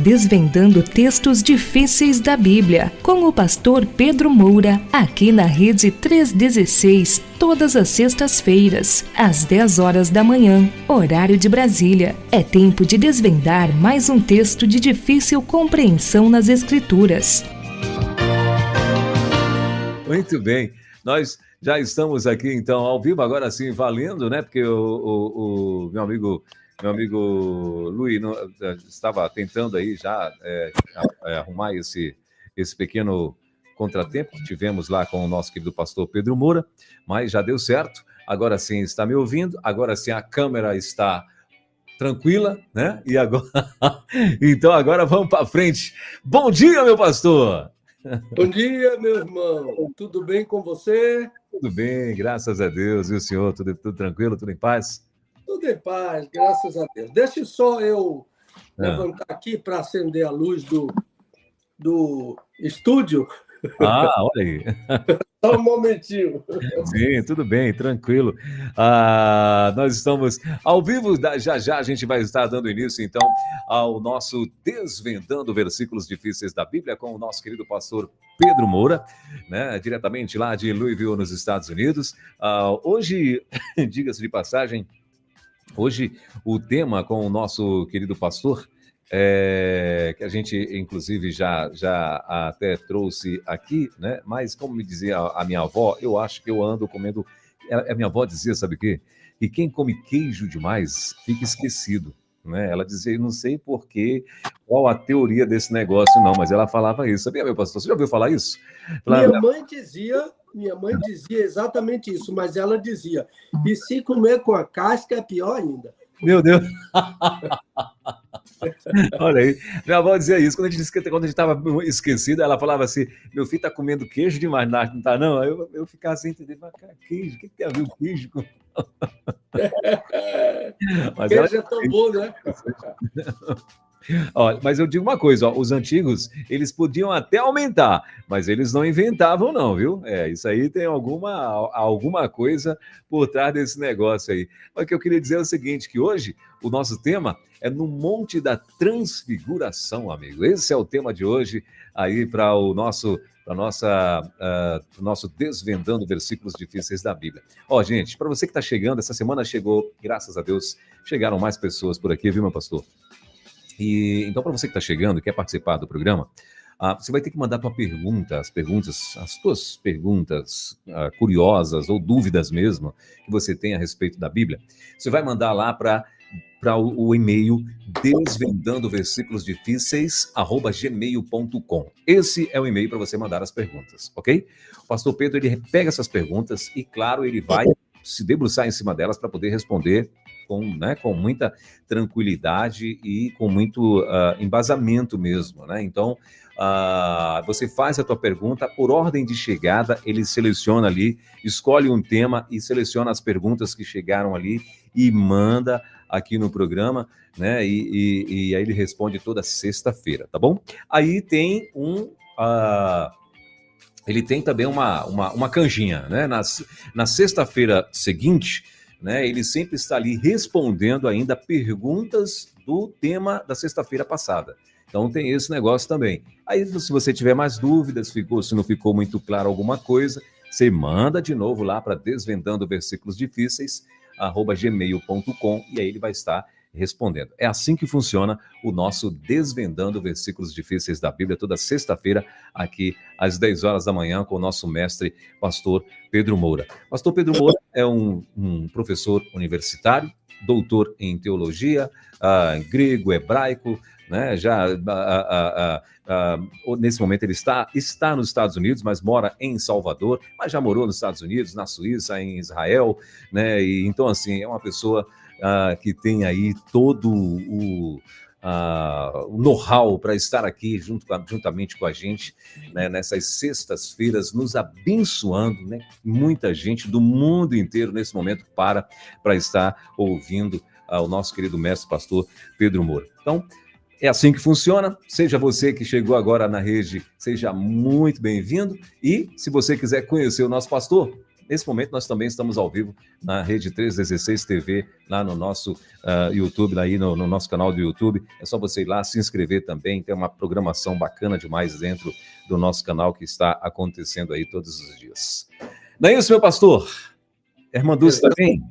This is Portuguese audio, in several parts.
Desvendando textos difíceis da Bíblia, com o pastor Pedro Moura, aqui na Rede 316, todas as sextas-feiras, às 10 horas da manhã, horário de Brasília. É tempo de desvendar mais um texto de difícil compreensão nas Escrituras. Muito bem, nós já estamos aqui, então, ao vivo, agora sim, valendo, né? Porque o meu amigo Luiz estava tentando aí já arrumar esse pequeno contratempo que tivemos lá com o nosso querido pastor Pedro Moura, mas já deu certo. Agora sim está me ouvindo, agora sim a câmera está tranquila, né? E agora, então agora vamos para frente. Bom dia, meu pastor! Bom dia, meu irmão. Tudo bem com você? Tudo bem, graças a Deus. E o senhor, tudo tranquilo, tudo em paz? Tudo em paz, graças a Deus. Deixa só eu levantar aqui para acender a luz do estúdio. Olha aí. Só um momentinho. Sim, tudo bem, tranquilo. Nós estamos ao vivo, já a gente vai estar dando início, então, ao nosso Desvendando Versículos Difíceis da Bíblia com o nosso querido pastor Pedro Moura, né, diretamente lá de Louisville, nos Estados Unidos. Hoje, diga-se de passagem, hoje o tema com o nosso querido pastor, que a gente, inclusive, já até trouxe aqui, né? Mas, como me dizia a minha avó, eu acho que eu ando comendo... A minha avó dizia, sabe o quê? Que quem come queijo demais fica esquecido, né? Ela dizia, não sei qual a teoria desse negócio, não, mas ela falava isso. Sabia, meu pastor? Você já ouviu falar isso? Minha mãe dizia exatamente isso, mas ela dizia, e se comer com a casca é pior ainda. Meu Deus! Olha aí, minha avó dizia isso, quando a gente estava esquecido, ela falava assim, meu filho está comendo queijo demais, não está não? Aí eu ficava assim, entendendo, mas cara, queijo, o que tem a ver o queijo com... Mas queijo é tão bom, né? Mas eu digo uma coisa, os antigos, eles podiam até aumentar, mas eles não inventavam não, viu? Isso aí tem alguma coisa por trás desse negócio aí. Mas o que eu queria dizer é o seguinte, que hoje o nosso tema é no Monte da Transfiguração, amigo. Esse é o tema de hoje aí para o nosso Desvendando Versículos Difíceis da Bíblia. Gente, para você que está chegando, essa semana chegou, graças a Deus, chegaram mais pessoas por aqui, viu, meu pastor? E então, para você que está chegando e quer participar do programa, você vai ter que mandar as tuas perguntas curiosas ou dúvidas mesmo que você tem a respeito da Bíblia. Você vai mandar lá para o e-mail desvendandoversículosdifíceis@gmail.com. Esse é o e-mail para você mandar as perguntas, ok? O pastor Pedro, ele pega essas perguntas e, claro, ele vai se debruçar em cima delas para poder responder com muita tranquilidade e com muito embasamento mesmo, né? Então, você faz a tua pergunta, por ordem de chegada, ele seleciona ali, escolhe um tema e seleciona as perguntas que chegaram ali e manda aqui no programa, né? E aí ele responde toda sexta-feira, tá bom? Aí tem ele tem também uma canjinha, né? Na sexta-feira seguinte, né, ele sempre está ali respondendo ainda perguntas do tema da sexta-feira passada. Então tem esse negócio também. Aí, se você tiver mais dúvidas, se não ficou muito claro alguma coisa, você manda de novo lá para Desvendando Versículos Difíceis, @gmail.com, e aí ele vai estar respondendo. É assim que funciona o nosso Desvendando Versículos Difíceis da Bíblia, toda sexta-feira, aqui às 10 horas da manhã, com o nosso mestre, pastor Pedro Moura. Pastor Pedro Moura é um professor universitário, doutor em teologia, grego, hebraico, né? Nesse momento ele está nos Estados Unidos, mas mora em Salvador, mas já morou nos Estados Unidos, na Suíça, em Israel, né? E então, assim, é uma pessoa que tem aí todo o know-how para estar aqui juntamente com a gente, né, nessas sextas-feiras, nos abençoando, né? Muita gente do mundo inteiro nesse momento para estar ouvindo o nosso querido mestre pastor Pedro Moura. Então, é assim que funciona. Seja você que chegou agora na rede, seja muito bem-vindo. E se você quiser conhecer o nosso pastor, Nesse momento, nós também estamos ao vivo na Rede 316 TV, lá no nosso YouTube, aí no nosso canal do YouTube. É só você ir lá, se inscrever também. Tem uma programação bacana demais dentro do nosso canal que está acontecendo aí todos os dias. Não é isso, meu pastor? Irmã Dulce também?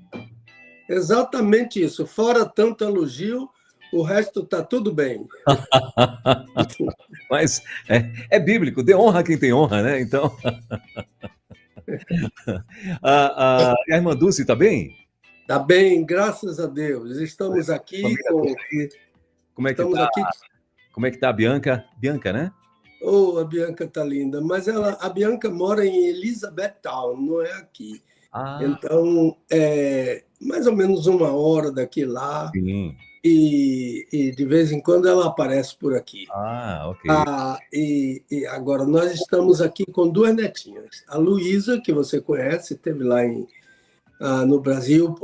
Exatamente isso. Fora tanto elogio, o resto está tudo bem. Mas é bíblico, dê honra a quem tem honra, né? Então. A irmã Dulce está bem? Está bem, graças a Deus. Estamos aqui com. Como é que está? Como é que está a Bianca? Bianca, né? Oh, a Bianca está linda. Mas a Bianca mora em Elizabethtown, não é aqui. Então, é mais ou menos 1 hora daqui lá. Sim. E de vez em quando ela aparece por aqui. Ok. E agora nós estamos aqui com 2 netinhas. A Luísa, que você conhece, esteve lá no Brasil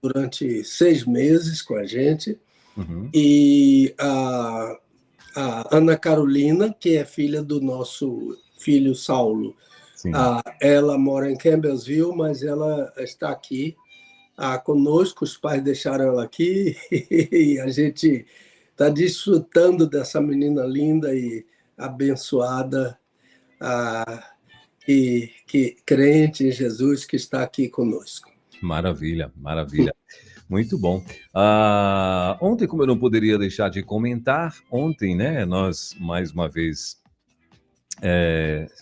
durante 6 meses com a gente. Uhum. E a Ana Carolina, que é filha do nosso filho Saulo. Ela mora em Campbellsville, mas ela está aqui conosco. Os pais deixaram ela aqui e a gente está desfrutando dessa menina linda e abençoada, e que crente em Jesus, que está aqui conosco. Maravilha, maravilha. Muito bom. Ontem, como eu não poderia deixar de comentar, ontem, né, nós mais uma vez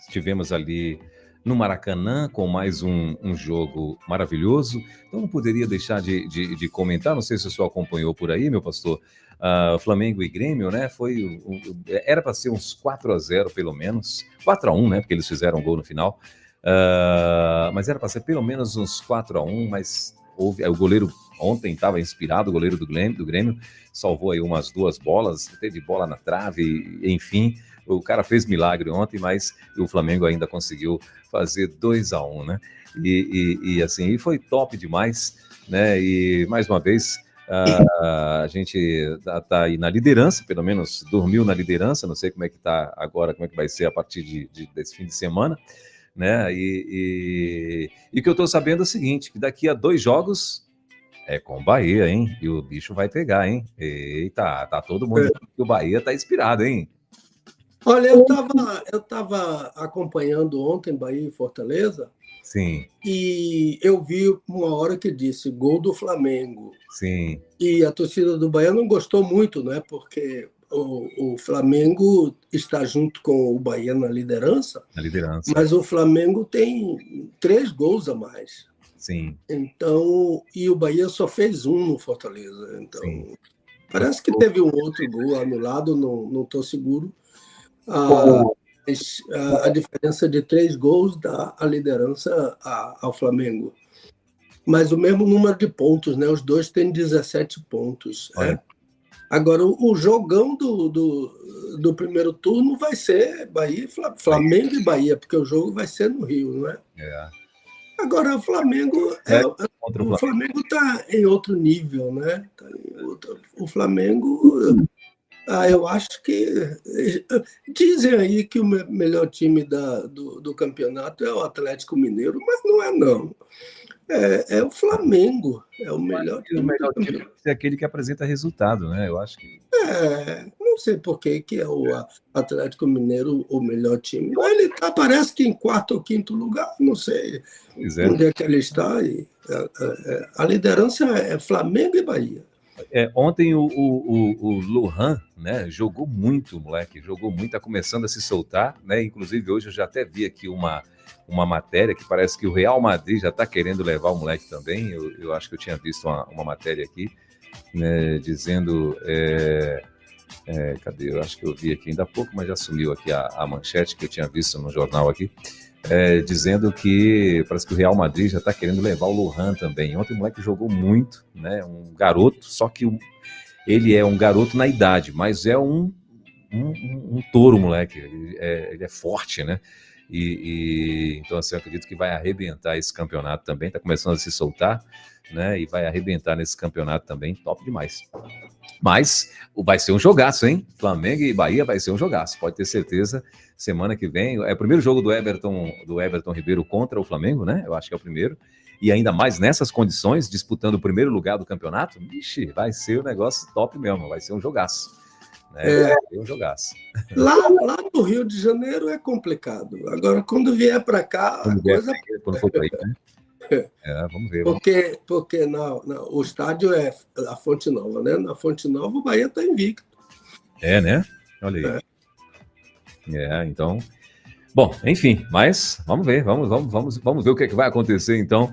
estivemos ali no Maracanã com mais um jogo maravilhoso. Então não poderia deixar de comentar, não sei se o senhor acompanhou por aí, meu pastor, Flamengo e Grêmio, né? Era para ser uns 4-0 pelo menos, 4-1, né? Porque eles fizeram um gol no final. Mas era para ser pelo menos uns 4-1, mas o goleiro ontem estava inspirado, o goleiro do Grêmio salvou aí umas 2 bolas, teve bola na trave, enfim, o cara fez milagre ontem, mas o Flamengo ainda conseguiu fazer 2-1, né? E assim, foi top demais, né? E mais uma vez a gente tá aí na liderança, pelo menos dormiu na liderança, não sei como é que tá agora, como é que vai ser a partir desse fim de semana, né? E o que eu tô sabendo é o seguinte, que daqui a 2 jogos é com o Bahia, hein? E o bicho vai pegar, hein? Eita, tá todo mundo dizendo que o Bahia tá inspirado, hein? Olha, eu tava acompanhando ontem Bahia e Fortaleza. Sim. E eu vi uma hora que disse gol do Flamengo. Sim. E a torcida do Bahia não gostou muito, né? Porque o Flamengo está junto com o Bahia na liderança. Mas o Flamengo tem 3 gols a mais. Sim. Então, e o Bahia só fez 1 no Fortaleza. Então, parece que teve um outro gol anulado, não estou seguro. A diferença de 3 gols dá a liderança ao Flamengo. Mas o mesmo número de pontos, né? Os dois têm 17 pontos. Agora, o jogão do primeiro turno vai ser Flamengo e Bahia, porque o jogo vai ser no Rio, não é? Agora, o Flamengo está em outro nível, né? O Flamengo... eu acho que... Dizem aí que o melhor time do campeonato é o Atlético Mineiro, mas não é, não. É o Flamengo, é o melhor time. O melhor time é aquele que apresenta resultado, né? Eu acho que... não sei por que é o Atlético Mineiro o melhor time. Ele parece que em 4º ou 5º lugar, não sei onde é que ele está. A liderança é Flamengo e Bahia. Ontem o Lohan, né, jogou muito, moleque, jogou muito, tá começando a se soltar, né? Inclusive hoje eu já até vi aqui uma matéria que parece que o Real Madrid já está querendo levar o moleque também. Eu acho que eu tinha visto uma matéria aqui, né, dizendo... cadê? Eu acho que eu vi aqui ainda há pouco, mas já sumiu aqui a manchete que eu tinha visto no jornal aqui, dizendo que parece que o Real Madrid já está querendo levar o Lohan também. Ontem o moleque jogou muito, né? Um garoto, só que ele é um garoto na idade, mas é um touro, moleque. Ele é forte, né? Então, assim, eu acredito que vai arrebentar esse campeonato também. Está começando a se soltar, né? E vai arrebentar nesse campeonato também. Top demais. Mas vai ser um jogaço, hein? Flamengo e Bahia vai ser um jogaço, pode ter certeza. Semana que vem é o primeiro jogo do Everton Ribeiro contra o Flamengo, né? Eu acho que é o primeiro. E ainda mais nessas condições, disputando o primeiro lugar do campeonato, vixe, vai ser um negócio top mesmo, vai ser um jogaço. Né? Vai ser um jogaço. Lá no Rio de Janeiro é complicado. Agora, quando vier para cá, a coisa... Quando for para aí, né? Vamos ver. Porque o estádio é a Fonte Nova, né? Na Fonte Nova o Bahia está invicto. Né? Olha aí. Então... Bom, enfim, mas vamos ver, vamos ver o que vai acontecer, então.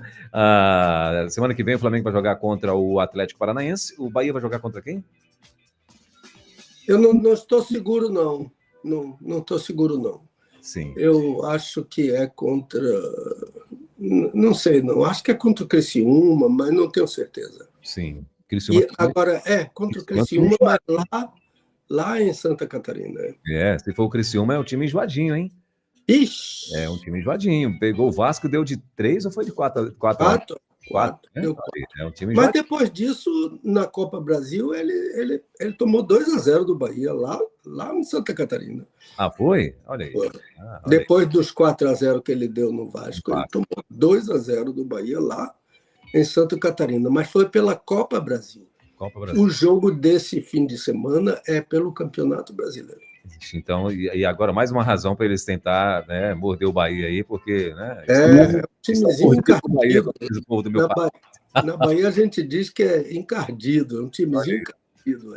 Semana que vem o Flamengo vai jogar contra o Atlético Paranaense, o Bahia vai jogar contra quem? Eu não estou seguro, não. Não estou seguro, não. Sim. Eu acho que é contra... Não sei, não. Acho que é contra o Criciúma, mas não tenho certeza. Sim. Criciúma. Agora, contra o Criciúma, mas lá em Santa Catarina. Se for o Criciúma, é um time enjoadinho, hein? Ixi! É um time enjoadinho. Pegou o Vasco, deu de 3 ou foi de 4? 4. Deu 4. É um time mas depois disso, na Copa Brasil, ele tomou 2-0 do Bahia, lá em Santa Catarina. Foi? Olha aí. Depois dos 4-0 que ele deu no Vasco, ele tomou 2-0 do Bahia lá em Santa Catarina. Mas foi pela Copa Brasil. O jogo desse fim de semana é pelo Campeonato Brasileiro. Então, e agora mais uma razão para eles tentar, né, morder o Bahia aí, porque, né? Um timezinho encardido. Na Bahia a gente diz que é encardido, é um timezinho encardido.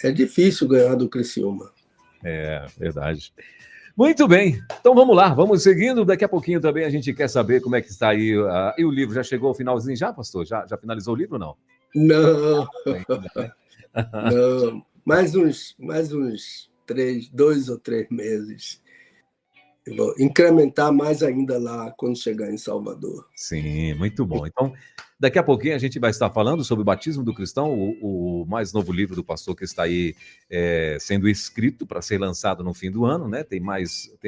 É difícil ganhar do Criciúma. Verdade. Muito bem, então vamos lá, vamos seguindo. Daqui a pouquinho também a gente quer saber como é que está aí. E o livro já chegou ao finalzinho já, pastor? Já finalizou o livro ou não? Não. Não. Mais uns 2 ou 3 meses. Eu vou incrementar mais ainda lá quando chegar em Salvador. Sim, muito bom. Então, daqui a pouquinho a gente vai estar falando sobre o batismo do cristão, o mais novo livro do pastor que está aí sendo escrito para ser lançado no fim do ano, né? Tem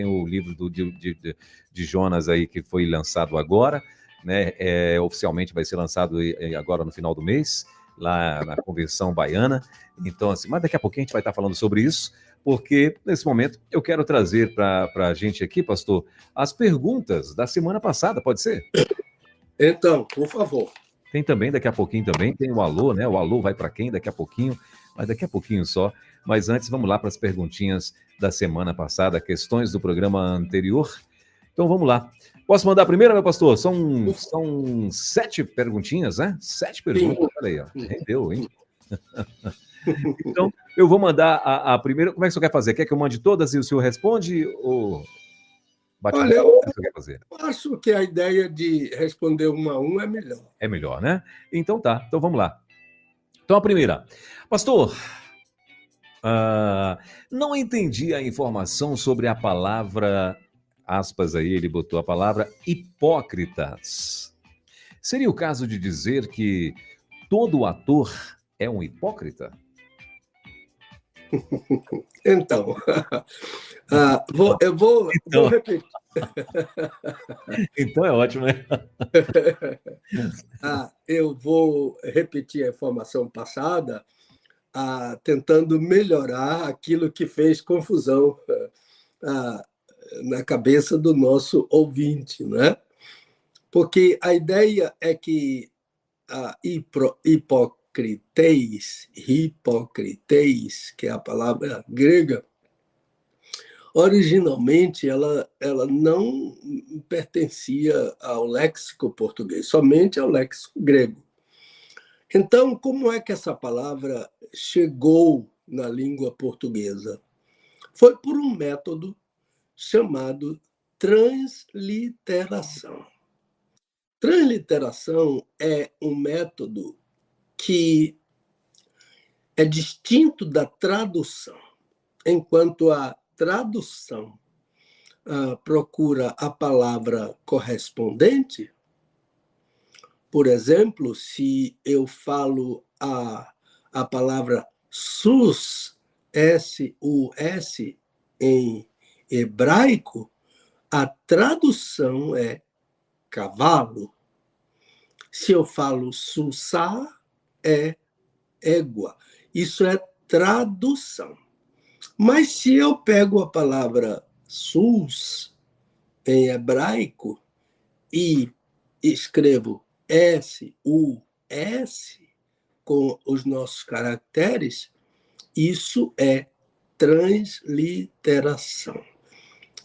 o livro de Jonas aí que foi lançado agora, né? Oficialmente vai ser lançado agora no final do mês, lá na Convenção Baiana. Então, assim, mas daqui a pouquinho a gente vai estar falando sobre isso, porque nesse momento eu quero trazer para a gente aqui, pastor, as perguntas da semana passada, pode ser? Então, por favor. Tem também, daqui a pouquinho também, tem o alô, né? O alô vai para quem daqui a pouquinho, mas daqui a pouquinho só. Mas antes, vamos lá para as perguntinhas da semana passada, questões do programa anterior. Então, vamos lá. Posso mandar a primeira, meu pastor? São 7 perguntinhas, né? 7 perguntas, olha aí, ó. Rendeu, hein? Então, eu vou mandar a primeira. Como é que o senhor quer fazer? Quer que eu mande todas e o senhor responde? Ou... Olha, eu quer fazer? Acho que a ideia de responder um a um é melhor. É melhor, né? Então tá. Então vamos lá. Então a primeira. Pastor, não entendi a informação sobre a palavra, aspas aí, ele botou a palavra hipócritas. Seria o caso de dizer que todo ator é um hipócrita? Então, eu vou repetir. Então é ótimo, né? Eu vou repetir a informação passada, tentando melhorar aquilo que fez confusão na cabeça do nosso ouvinte, né? Porque a ideia é que a hipocritez, que é a palavra grega, originalmente ela não pertencia ao léxico português, somente ao léxico grego. Então, como é que essa palavra chegou na língua portuguesa? Foi por um método chamado transliteração. Transliteração é um método que é distinto da tradução, enquanto a tradução procura a palavra correspondente. Por exemplo, se eu falo a palavra sus, S-U-S, em hebraico, a tradução é cavalo. Se eu falo sussá, é égua. Isso é tradução. Mas se eu pego a palavra sus em hebraico e escrevo S-U-S com os nossos caracteres, isso é transliteração.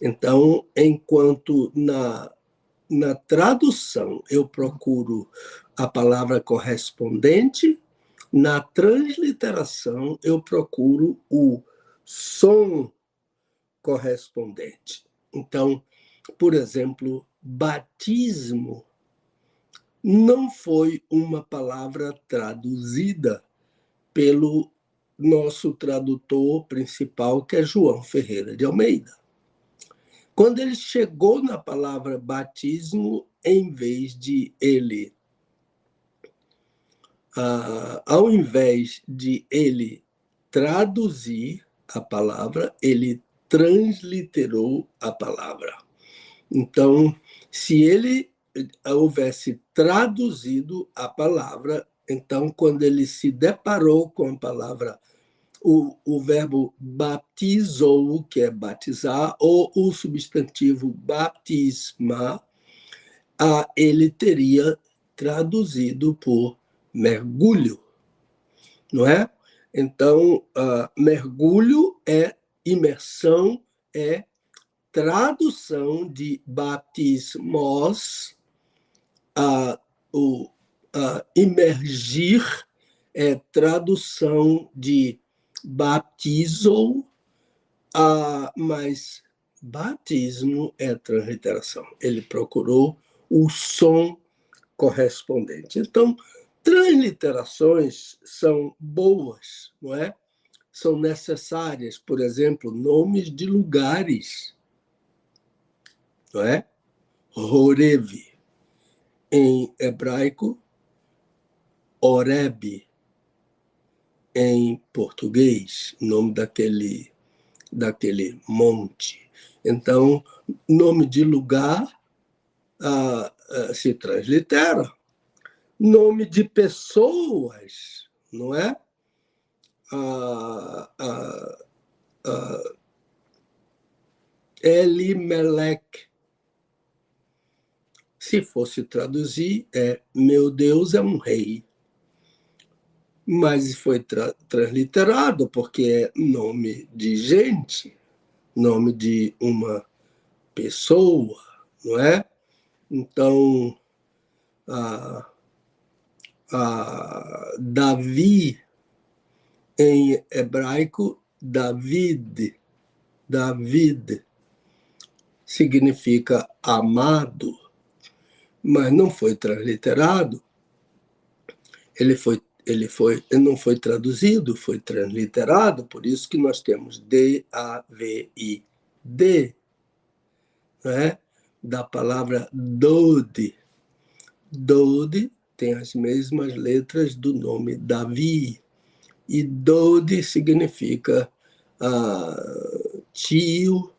Então, enquanto na tradução eu procuro a palavra correspondente, na transliteração eu procuro o som correspondente. Então, por exemplo, batismo não foi uma palavra traduzida pelo nosso tradutor principal, que é João Ferreira de Almeida. Quando ele chegou na palavra batismo, em vez de ele, ao invés de ele traduzir a palavra, ele transliterou a palavra. Então, se ele houvesse traduzido a palavra, então, quando ele se deparou com a palavra, o verbo baptizou, que é batizar, ou o substantivo baptisma, ele teria traduzido por mergulho, não é? Então, mergulho é imersão, é tradução de baptismos, imergir é tradução de baptizo, mas batismo é transliteração. Ele procurou o som correspondente. Então, transliterações são boas, não é? São necessárias, por exemplo, nomes de lugares, não é? Horeb, em hebraico, Horeb, em português, nome daquele monte. Então, nome de lugar se translitera. Nome de pessoas, não é? Elimelec. Se fosse traduzir, meu Deus é um rei. Mas foi transliterado porque é nome de gente, nome de uma pessoa, não é? Então, Davi, em hebraico, David, significa amado, mas não foi transliterado, ele não foi traduzido, foi transliterado, por isso que nós temos D-A-V-I-D, né? Da palavra Dode. Dode tem as mesmas letras do nome Davi, e Dode significa tio,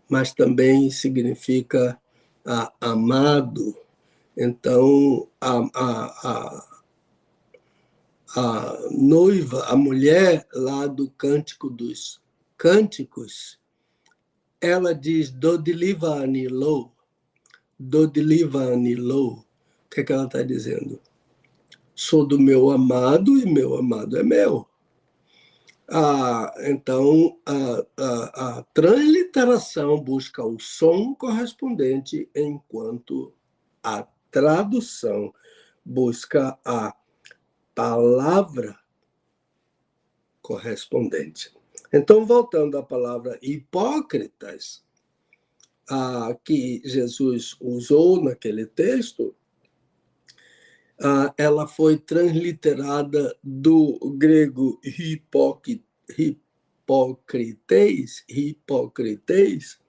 mas também significa amado. Então, a noiva, a mulher lá do Cântico dos Cânticos, ela diz Dodilivani lo. Dodilivani lo. O que é que ela está dizendo? Sou do meu amado e meu amado é meu. Então, a transliteração busca o som correspondente, enquanto a tradução busca a palavra correspondente. Então, voltando à palavra hipócritas, que Jesus usou naquele texto, ela foi transliterada do grego hipocrites,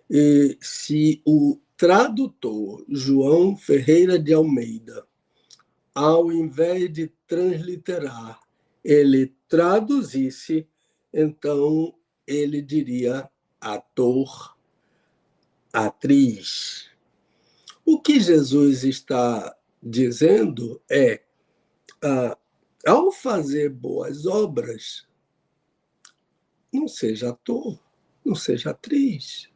e se o tradutor João Ferreira de Almeida, ao invés de transliterar, ele traduzisse, então ele diria ator, atriz. O que Jesus está dizendo é ao fazer boas obras, não seja ator, não seja atriz.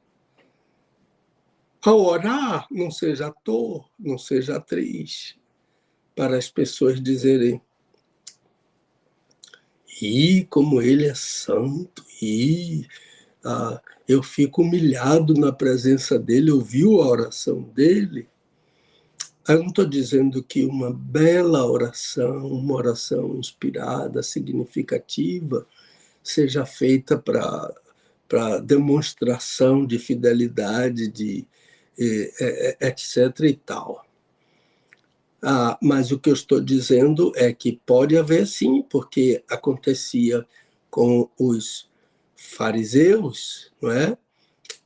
Ao orar, não seja ator, não seja atriz, para as pessoas dizerem: ih, como ele é santo, eu fico humilhado na presença dele, ouviu a oração dele. Eu não estou dizendo que uma bela oração, uma oração inspirada, significativa, seja feita para demonstração de fidelidade, etc. e tal. Mas o que eu estou dizendo é que pode haver sim, porque acontecia com os fariseus, não é?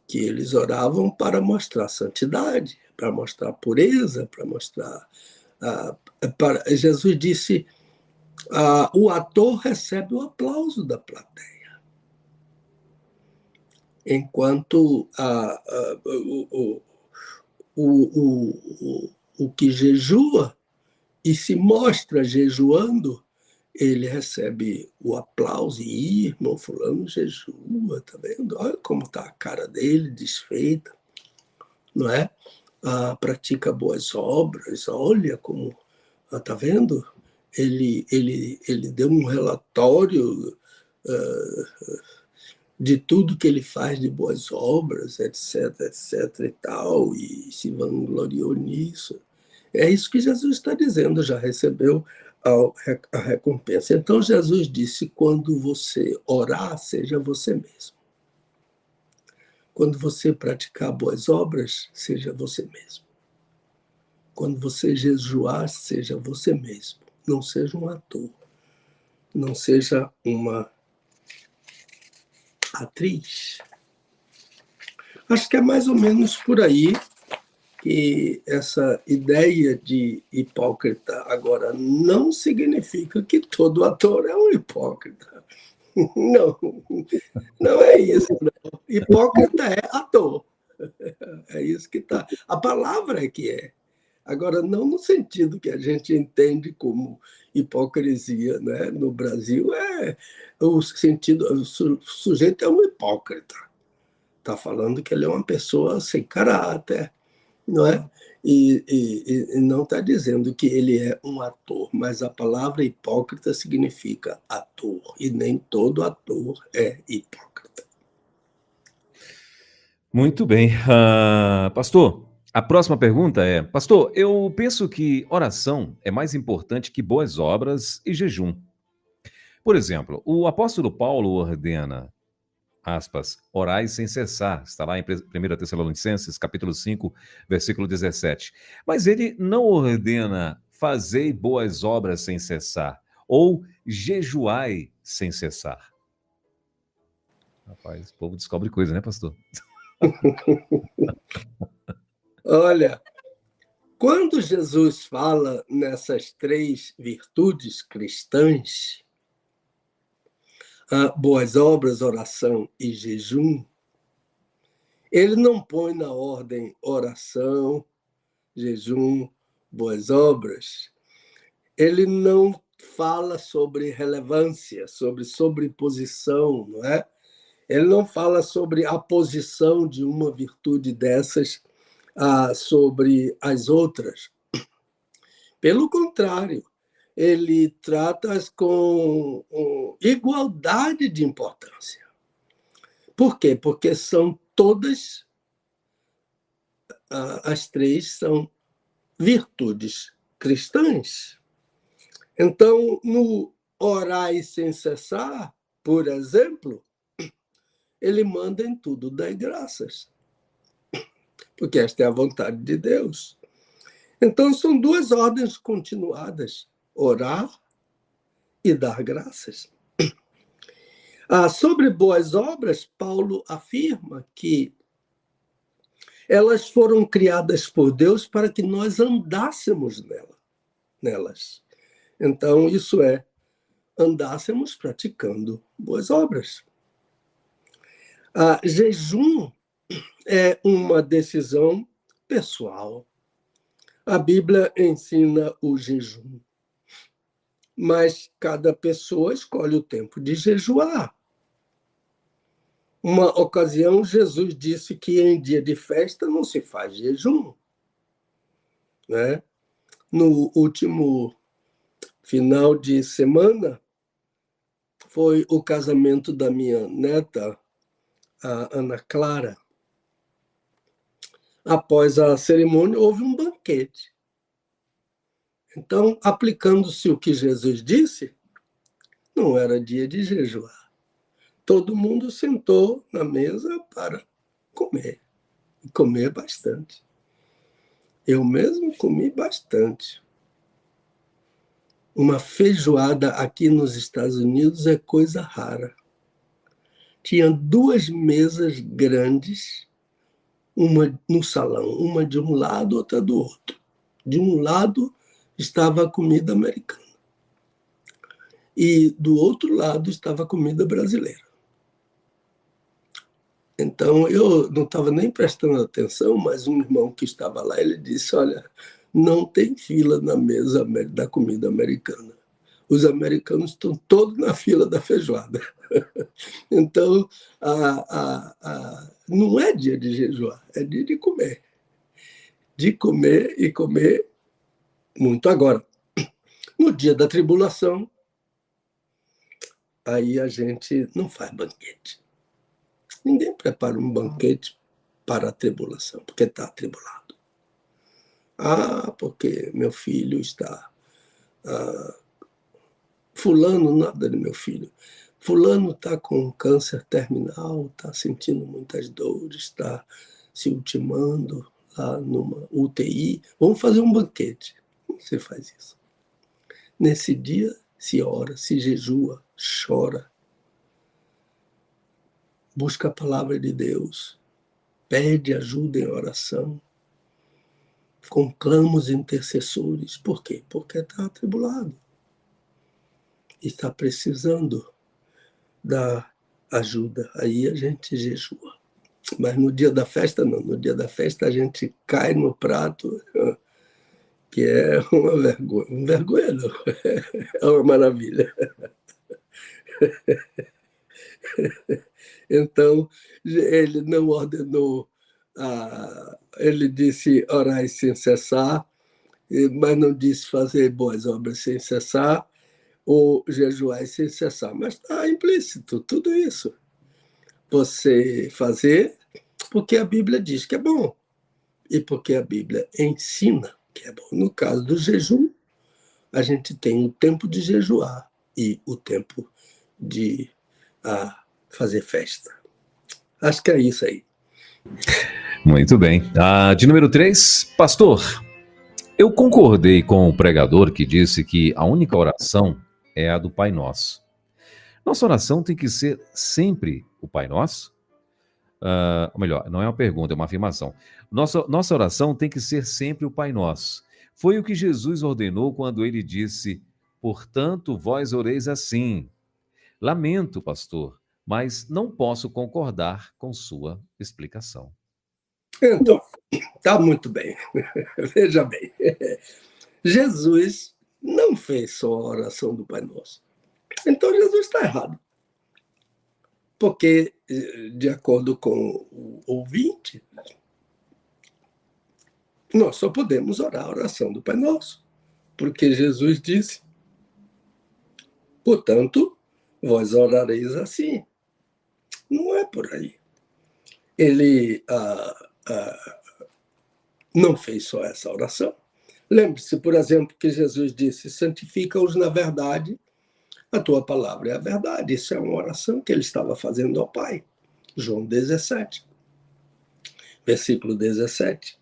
Que eles oravam para mostrar santidade, para mostrar pureza, para mostrar. Jesus disse: o ator recebe o aplauso da plateia, enquanto o que jejua e se mostra jejuando, ele recebe o aplauso. Ih, irmão fulano jejua, tá vendo? Olha como está a cara dele, desfeita, não é? Pratica boas obras, olha como, tá vendo? Ele deu um relatório de tudo que ele faz de boas obras, etc, etc e tal, e se vangloriou nisso. É isso que Jesus está dizendo, já recebeu a recompensa. Então Jesus disse: quando você orar, seja você mesmo. Quando você praticar boas obras, seja você mesmo. Quando você jejuar, seja você mesmo. Não seja um ator. Não seja uma atriz. Acho que é mais ou menos por aí que essa ideia de hipócrita agora não significa que todo ator é um hipócrita. Não, não é isso. Não. Hipócrita é ator. É isso que está. A palavra é que é. Agora, não no sentido que a gente entende como hipocrisia, né? No Brasil, o sentido, o sujeito é um hipócrita. Está falando que ele é uma pessoa sem caráter, não é? E não está dizendo que ele é um ator, mas a palavra hipócrita significa ator, e nem todo ator é hipócrita. Muito bem. Pastor, a próxima pergunta é: Pastor, eu penso que oração é mais importante que boas obras e jejum. Por exemplo, o apóstolo Paulo ordena, aspas, orai sem cessar, está lá em 1 Tessalonicenses, capítulo 5, versículo 17. Mas ele não ordena fazei boas obras sem cessar, ou jejuai sem cessar. Rapaz, o povo descobre coisa, né, pastor? Olha, quando Jesus fala nessas 3 virtudes cristãs, boas obras, oração e jejum, ele não põe na ordem oração, jejum, boas obras. Ele não fala sobre relevância, sobre sobreposição, não é? Ele não fala sobre a posição de uma virtude dessas sobre as outras. Pelo contrário, ele trata-as com igualdade de importância. Por quê? Porque são todas, as 3 são virtudes cristãs. Então, no orar sem cessar, por exemplo, ele manda em tudo dar graças, porque esta é a vontade de Deus. Então, são 2 ordens continuadas: orar e dar graças. Sobre boas obras, Paulo afirma que elas foram criadas por Deus para que nós andássemos nelas. Então, isso é, andássemos praticando boas obras. Jejum é uma decisão pessoal. A Bíblia ensina o jejum. mas cada pessoa escolhe o tempo de jejuar. Uma ocasião, Jesus disse que em dia de festa não se faz jejum, né? No último final de semana, foi o casamento da minha neta, a Ana Clara. Após a cerimônia, houve um banquete. Então, aplicando-se o que Jesus disse, não era dia de jejuar. Todo mundo sentou na mesa para comer, e comer bastante. Eu mesmo comi bastante. Uma feijoada aqui nos Estados Unidos é coisa rara. Tinha 2 mesas grandes, uma no salão, uma de um lado, outra do outro. De um lado estava a comida americana e do outro lado estava a comida brasileira. Então, eu não estava nem prestando atenção, mas um irmão que estava lá, ele disse, olha, não tem fila na mesa da comida americana. Os americanos estão todos na fila da feijoada. Então, não é dia de jejuar, é dia de comer. De comer e comer muito. Agora, no dia da tribulação, aí a gente não faz banquete. Ninguém prepara um banquete para a tribulação, porque está atribulado. Porque meu filho está... fulano, nada de meu filho. Fulano está com câncer terminal, está sentindo muitas dores, está se ultimando lá numa UTI. Vamos fazer um banquete. Como você faz isso? Nesse dia, se ora, se jejua, chora. Busca a palavra de Deus. Pede ajuda em oração. Conclama os intercessores. Por quê? Porque está atribulado. Está precisando da ajuda. Aí a gente jejua. Mas no dia da festa, não. No dia da festa a gente cai no prato, que é uma vergonha. Uma vergonha não. É uma maravilha. Então, ele não ordenou, ele disse orar sem cessar, mas não disse fazer boas obras sem cessar, ou jejuar sem cessar. Mas está implícito tudo isso. Você fazer porque a Bíblia diz que é bom, e porque a Bíblia ensina que é bom. No caso do jejum, a gente tem o tempo de jejuar e o tempo de fazer festa. Acho que é isso aí. Muito bem. De número 3, pastor, eu concordei com o pregador que disse que a única oração é a do Pai Nosso. Nossa oração tem que ser sempre o Pai Nosso? Ou melhor, não é uma pergunta, é uma afirmação. Nossa oração tem que ser sempre o Pai Nosso. Foi o que Jesus ordenou quando ele disse, portanto, vós oreis assim. Lamento, pastor, mas não posso concordar com sua explicação. Então, está muito bem. Veja bem. Jesus não fez só a oração do Pai Nosso. Então, Jesus está errado. Porque, de acordo com o ouvinte, nós só podemos orar a oração do Pai Nosso. Porque Jesus disse, portanto, vós orareis assim. Não é por aí. Ele não fez só essa oração. Lembre-se, por exemplo, que Jesus disse, santifica-os na verdade, a tua palavra é a verdade. Isso é uma oração que ele estava fazendo ao Pai. João 17, versículo 17.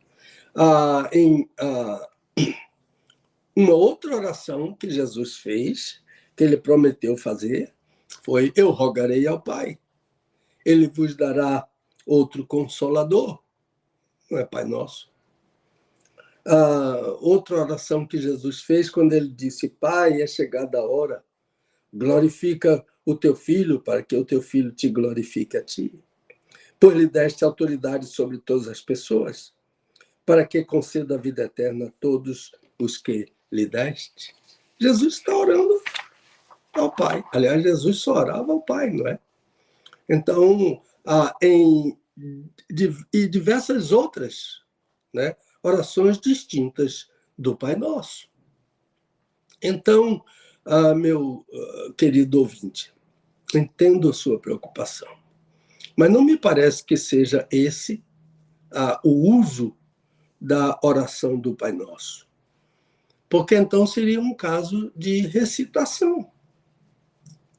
Uma outra oração que Jesus fez, que ele prometeu fazer, foi, eu rogarei ao Pai. Ele vos dará outro consolador. Não é Pai Nosso? Outra oração que Jesus fez, quando ele disse, Pai, é chegada a hora, glorifica o teu Filho, para que o teu Filho te glorifique a ti. Pois lhe deste autoridade sobre todas as pessoas, para que conceda a vida eterna a todos os que lhe deste. Jesus está orando ao Pai. Aliás, Jesus só orava ao Pai, não é? Então, e diversas outras, né, orações distintas do Pai Nosso. Então, meu querido ouvinte, entendo a sua preocupação, mas não me parece que seja esse o uso da oração do Pai Nosso, porque então seria um caso de recitação,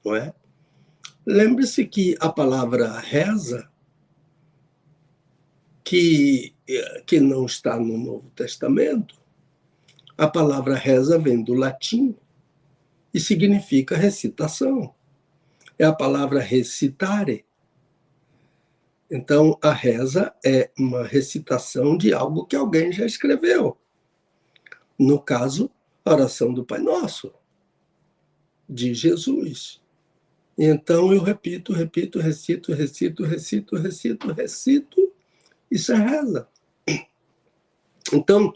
não é? Lembre-se que a palavra reza, que não está no Novo Testamento, a palavra reza vem do latim e significa recitação. É a palavra recitare. Então, a reza é uma recitação de algo que alguém já escreveu. No caso, a oração do Pai Nosso, de Jesus. Então, eu repito, recito, isso é reza. Então,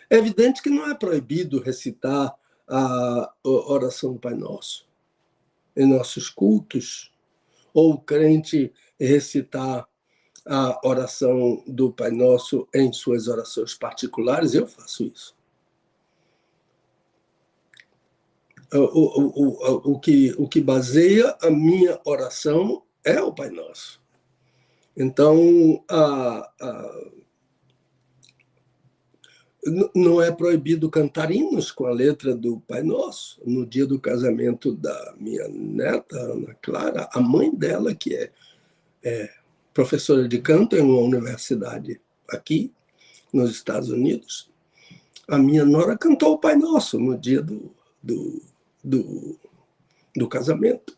é evidente que não é proibido recitar a oração do Pai Nosso em nossos cultos, ou o crente recitar a oração do Pai Nosso em suas orações particulares. Eu faço isso. O que baseia a minha oração é o Pai Nosso. Então, não é proibido cantar hinos com a letra do Pai Nosso. No dia do casamento da minha neta, Ana Clara, a mãe dela, que é professora de canto em uma universidade aqui, nos Estados Unidos, a minha nora cantou o Pai Nosso no dia do casamento.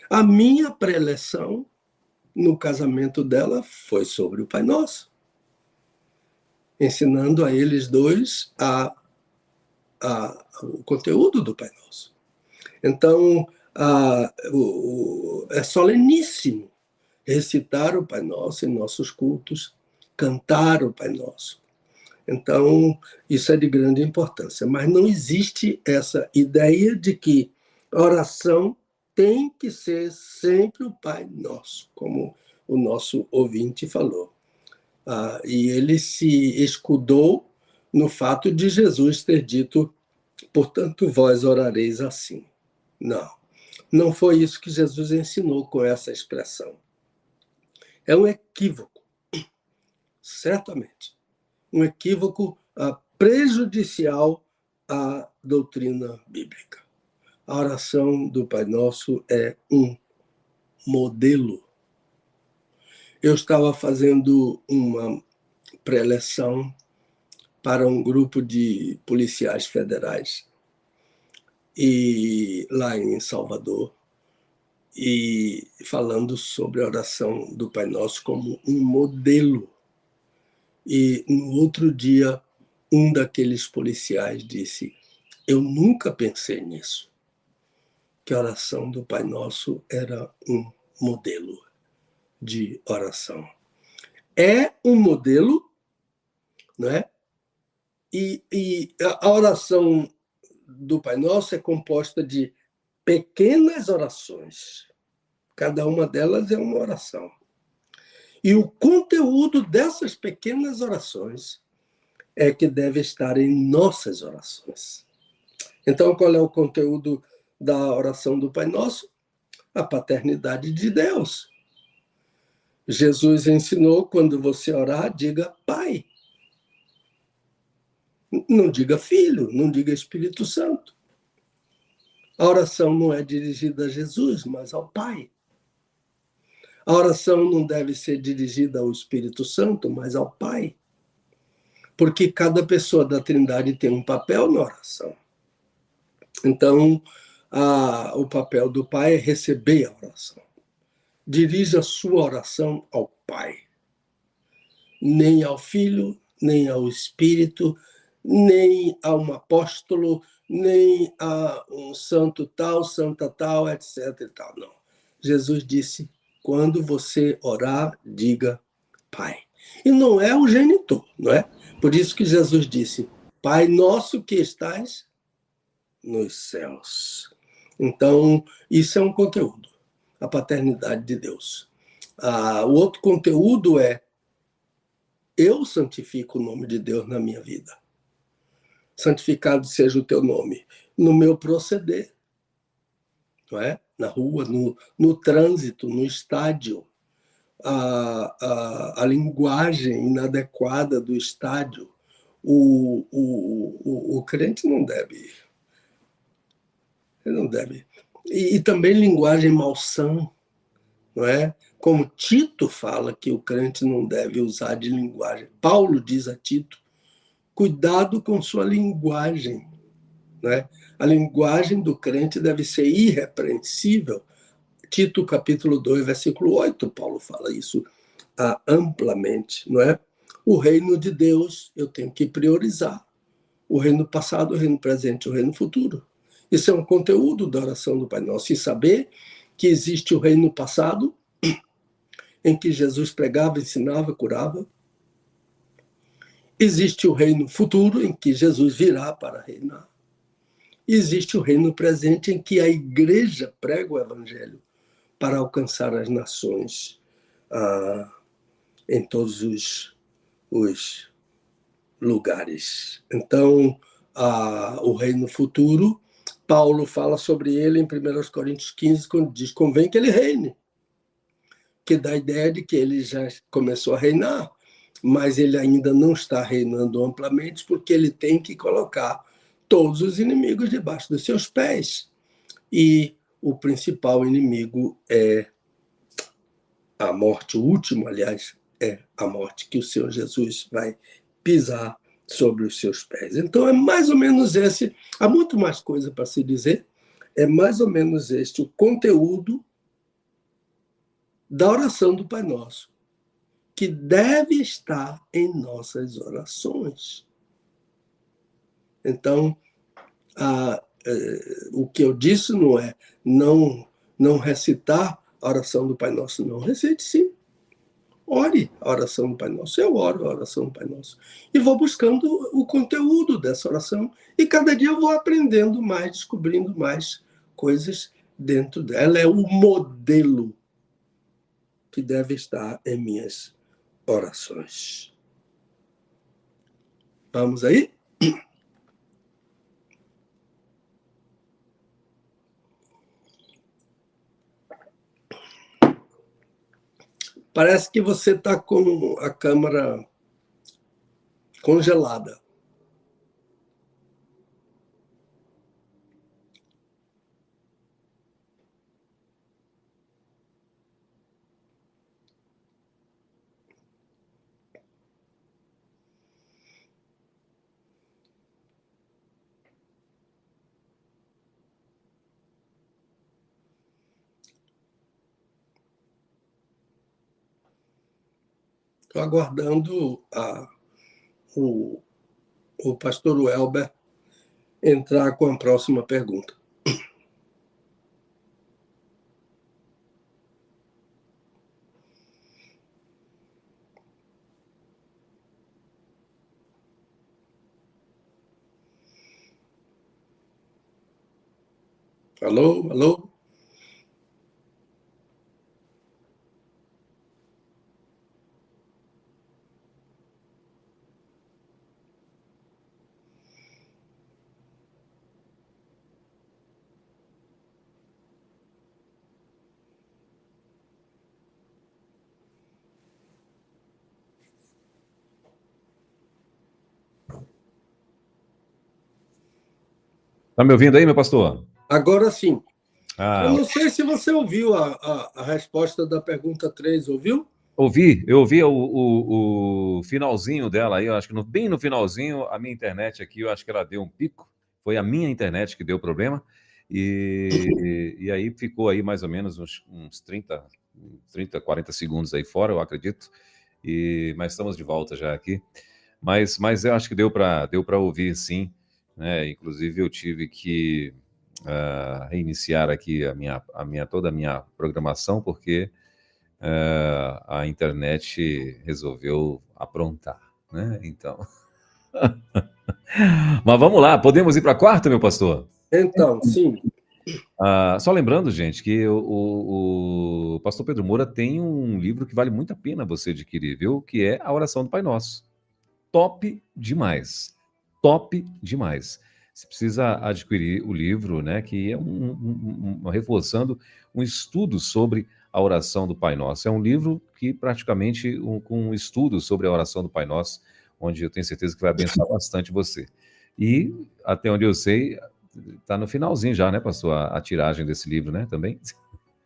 A minha preleção no casamento dela foi sobre o Pai Nosso, ensinando a eles dois o conteúdo do Pai Nosso. Então, é soleníssimo recitar o Pai Nosso em nossos cultos, cantar o Pai Nosso. Então, isso é de grande importância. Mas não existe essa ideia de que a oração tem que ser sempre o Pai Nosso, como o nosso ouvinte falou. E ele se escudou no fato de Jesus ter dito: portanto, vós orareis assim. Não foi isso que Jesus ensinou com essa expressão. É um equívoco, certamente. Um equívoco prejudicial à doutrina bíblica. A oração do Pai Nosso é um modelo. Eu estava fazendo uma preleção para um grupo de policiais federais lá em Salvador, e falando sobre a oração do Pai Nosso como um modelo. E no outro dia, um daqueles policiais disse: eu nunca pensei nisso, que a oração do Pai Nosso era um modelo de oração. É um modelo, não é? E a oração do Pai Nosso é composta de pequenas orações. Cada uma delas é uma oração. E o conteúdo dessas pequenas orações é que deve estar em nossas orações. Então, qual é o conteúdo da oração do Pai Nosso? A paternidade de Deus. Jesus ensinou: quando você orar, diga Pai. Não diga Filho, não diga Espírito Santo. A oração não é dirigida a Jesus, mas ao Pai. A oração não deve ser dirigida ao Espírito Santo, mas ao Pai. Porque cada pessoa da Trindade tem um papel na oração. Então, o papel do Pai é receber a oração. Dirija a sua oração ao Pai. Nem ao Filho, nem ao Espírito, nem a um apóstolo, nem a um santo tal, santa tal, etc. e tal. Não. Jesus disse: quando você orar, diga Pai. E não é o genitor, não é? Por isso que Jesus disse: Pai nosso que estás nos céus. Então, isso é um conteúdo, a paternidade de Deus. O outro conteúdo é: eu santifico o nome de Deus na minha vida. Santificado seja o teu nome no meu proceder, não é? Na rua, no trânsito, no estádio. A linguagem inadequada do estádio. O crente não deve. Ele não deve. E também linguagem malsã, não é? Como Tito fala que o crente não deve usar de linguagem. Paulo diz a Tito: cuidado com sua linguagem. Né? A linguagem do crente deve ser irrepreensível. Tito, capítulo 2, versículo 8, Paulo fala isso amplamente. Não é? O reino de Deus eu tenho que priorizar. O reino passado, o reino presente, o reino futuro. Isso é um conteúdo da oração do Pai Nosso. E saber que existe o reino passado, em que Jesus pregava, ensinava, curava. Existe o reino futuro, em que Jesus virá para reinar. Existe o reino presente, em que a igreja prega o evangelho para alcançar as nações em todos os lugares. Então, o reino futuro, Paulo fala sobre ele em 1 Coríntios 15, quando diz: convém que ele reine, que dá a ideia de que ele já começou a reinar, mas ele ainda não está reinando amplamente, porque ele tem que colocar todos os inimigos debaixo dos seus pés. E o principal inimigo é a morte. O último, aliás, é a morte, que o Senhor Jesus vai pisar sobre os seus pés. Então, é mais ou menos esse. Há muito mais coisa para se dizer. É mais ou menos este o conteúdo da oração do Pai Nosso, que deve estar em nossas orações. Então, o que eu disse não é não recitar a oração do Pai Nosso, não. Recite sim. Ore a oração do Pai Nosso. Eu oro a oração do Pai Nosso. E vou buscando o conteúdo dessa oração. E cada dia eu vou aprendendo mais, descobrindo mais coisas dentro dela. Ela é o modelo que deve estar em minhas orações. Vamos aí? Parece que você está com a câmera congelada. Estou aguardando o pastor Welber entrar com a próxima pergunta. Alô, alô? Tá me ouvindo aí, meu pastor? Agora sim. Eu não sei se você ouviu a resposta da pergunta 3, ouviu? Eu ouvi o finalzinho dela aí, eu acho que bem no finalzinho, a minha internet aqui, eu acho que ela deu um pico, foi a minha internet que deu problema, e aí ficou aí mais ou menos uns 30, 40 segundos aí fora, eu acredito, mas estamos de volta já aqui, mas eu acho que deu para ouvir sim, né? Inclusive eu tive que reiniciar aqui toda a minha programação, porque a internet resolveu aprontar, né? Então. Mas vamos lá, podemos ir para a quarta, meu pastor? Então, sim. Só lembrando, gente, que o pastor Pedro Moura tem um livro que vale muito a pena você adquirir, viu? Que é A Oração do Pai Nosso. Top demais. Top demais. Você precisa adquirir o livro, né? Que é reforçando um estudo sobre a oração do Pai Nosso. É um livro que praticamente com um estudo sobre a oração do Pai Nosso, onde eu tenho certeza que vai abençoar bastante você. E, até onde eu sei, está no finalzinho já, né, pastor? A tiragem desse livro, né? Também?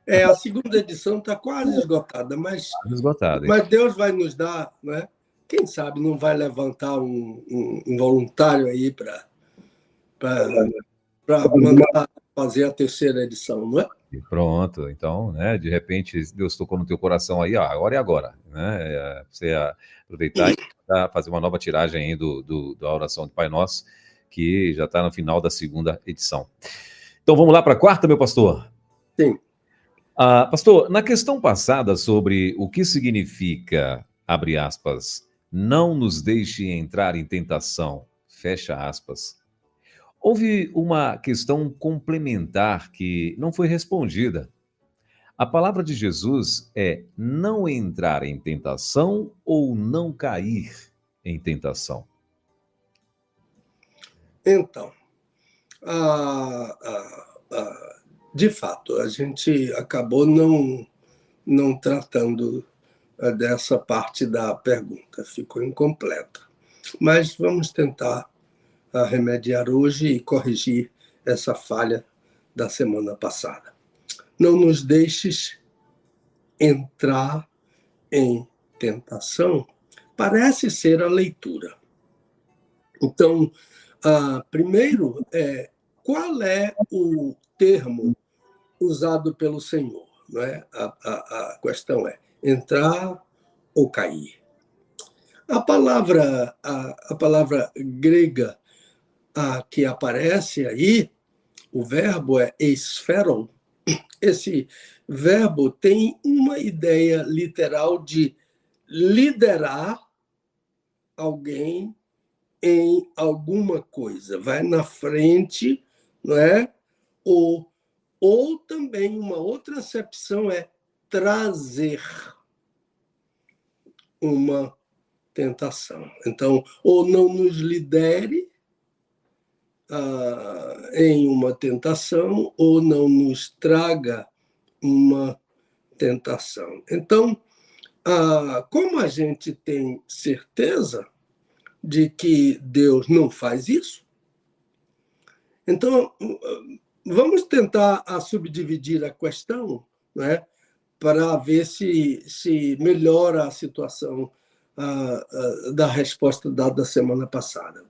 A segunda edição está quase esgotada, mas Esgotado, hein? Deus vai nos dar, né? Quem sabe não vai levantar um voluntário aí para mandar fazer a terceira edição, não é? E pronto, então, né, de repente, Deus tocou no teu coração aí, ó, agora é agora, né? Você aproveitar e fazer uma nova tiragem aí da oração do Pai Nosso, que já está no final da segunda edição. Então vamos lá para a quarta, meu pastor? Sim. Pastor, na questão passada sobre o que significa, abre aspas, não nos deixe entrar em tentação, fecha aspas. Houve uma questão complementar que não foi respondida. A palavra de Jesus é não entrar em tentação ou não cair em tentação. Então, de fato, a gente acabou não tratando dessa parte da pergunta, ficou incompleta. Mas vamos tentar remediar hoje e corrigir essa falha da semana passada. Não nos deixes entrar em tentação, parece ser a leitura. Então, primeiro, qual é o termo usado pelo Senhor? Não é? A questão é entrar ou cair. A palavra grega que aparece aí, o verbo é esferon. Esse verbo tem uma ideia literal de liderar alguém em alguma coisa, vai na frente, não é? Ou também uma outra acepção é trazer uma tentação. Então, ou não nos lidere em uma tentação, ou não nos traga uma tentação. Então, como a gente tem certeza de que Deus não faz isso, então vamos tentar subdividir a questão, né, para ver se melhora a situação da resposta dada semana passada.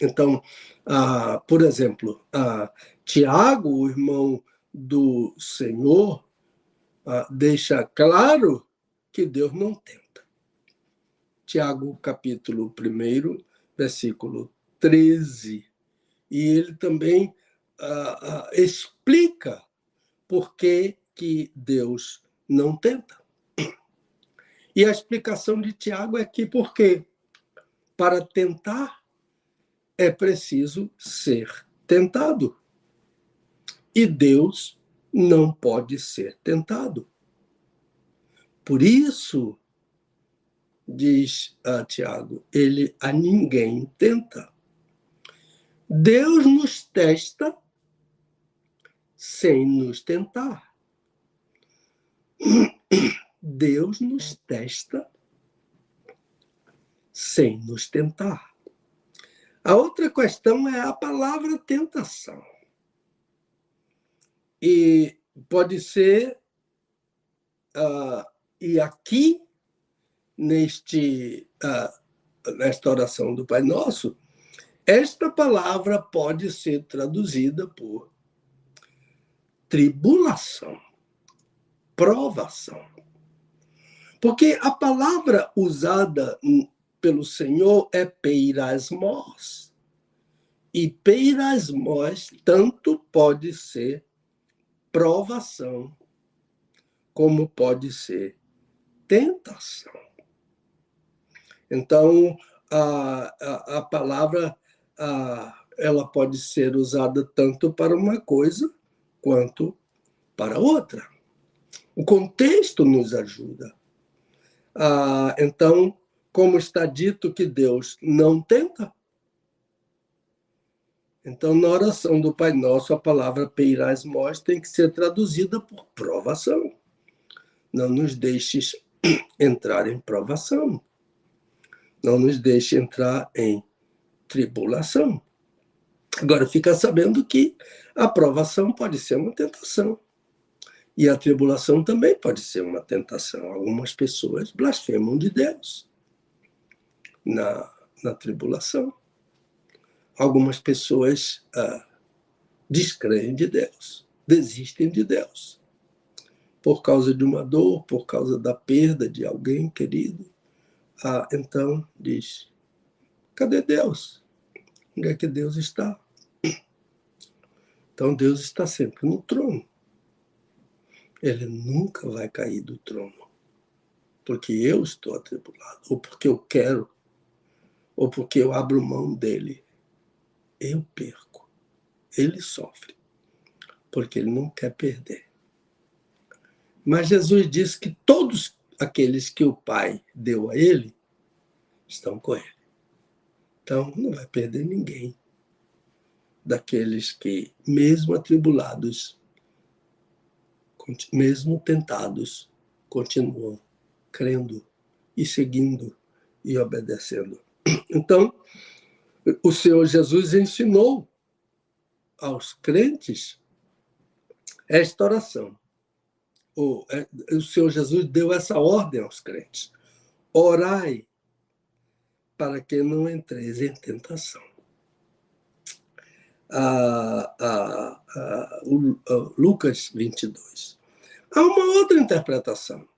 Então, por exemplo, Tiago, o irmão do Senhor, deixa claro que Deus não tenta. Tiago, capítulo 1, versículo 13. E ele também explica por que Deus não tenta. E a explicação de Tiago é que porque para tentar é preciso ser tentado. E Deus não pode ser tentado. Por isso, diz Tiago, ele a ninguém tenta. Deus nos testa sem nos tentar. Deus nos testa sem nos tentar. A outra questão é a palavra tentação. E pode ser, e aqui, nesta oração do Pai Nosso, esta palavra pode ser traduzida por tribulação, provação. Porque a palavra usada pelo Senhor é peirasmos. E peirasmos tanto pode ser provação, como pode ser tentação. Então, a palavra ela pode ser usada tanto para uma coisa quanto para outra. O contexto nos ajuda. Então, como está dito que Deus não tenta, então, na oração do Pai Nosso, a palavra peirasmos tem que ser traduzida por provação. Não nos deixes entrar em provação. Não nos deixe entrar em tribulação. Agora, fica sabendo que a provação pode ser uma tentação. E a tribulação também pode ser uma tentação. Algumas pessoas blasfemam de Deus na tribulação. Algumas pessoas descreem de Deus, desistem de Deus, por causa de uma dor, por causa da perda de alguém querido. Então diz, cadê Deus? Onde é que Deus está? Então Deus está sempre no trono. Ele nunca vai cair do trono, porque eu estou atribulado, ou porque eu quero, ou porque eu abro mão dele. Eu perco. Ele sofre, porque ele não quer perder. Mas Jesus disse que todos aqueles que o Pai deu a ele estão com ele. Então, não vai perder ninguém daqueles que, mesmo atribulados, mesmo tentados, continuam crendo e seguindo e obedecendo. Então, o Senhor Jesus ensinou aos crentes esta oração. O Senhor Jesus deu essa ordem aos crentes. Orai para que não entreis em tentação. Lucas 22. Há uma outra interpretação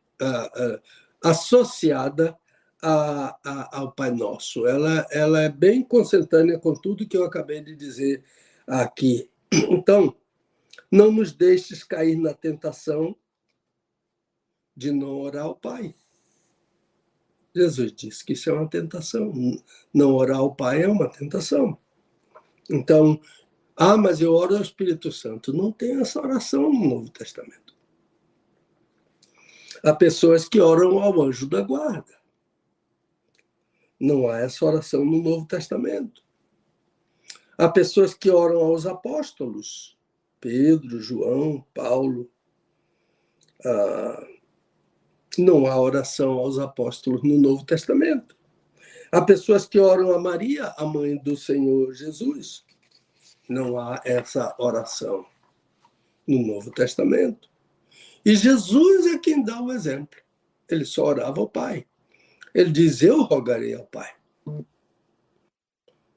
associada ao Pai Nosso. Ela é bem consentânea com tudo que eu acabei de dizer aqui. Então, não nos deixes cair na tentação de não orar ao Pai. Jesus disse que isso é uma tentação. Não orar ao Pai é uma tentação. Então, mas eu oro ao Espírito Santo. Não tem essa oração no Novo Testamento. Há pessoas que oram ao anjo da guarda. Não há essa oração no Novo Testamento. Há pessoas que oram aos apóstolos. Pedro, João, Paulo. Não há oração aos apóstolos no Novo Testamento. Há pessoas que oram a Maria, a mãe do Senhor Jesus. Não há essa oração no Novo Testamento. E Jesus é quem dá o exemplo. Ele só orava ao Pai. Ele diz, eu rogarei ao Pai.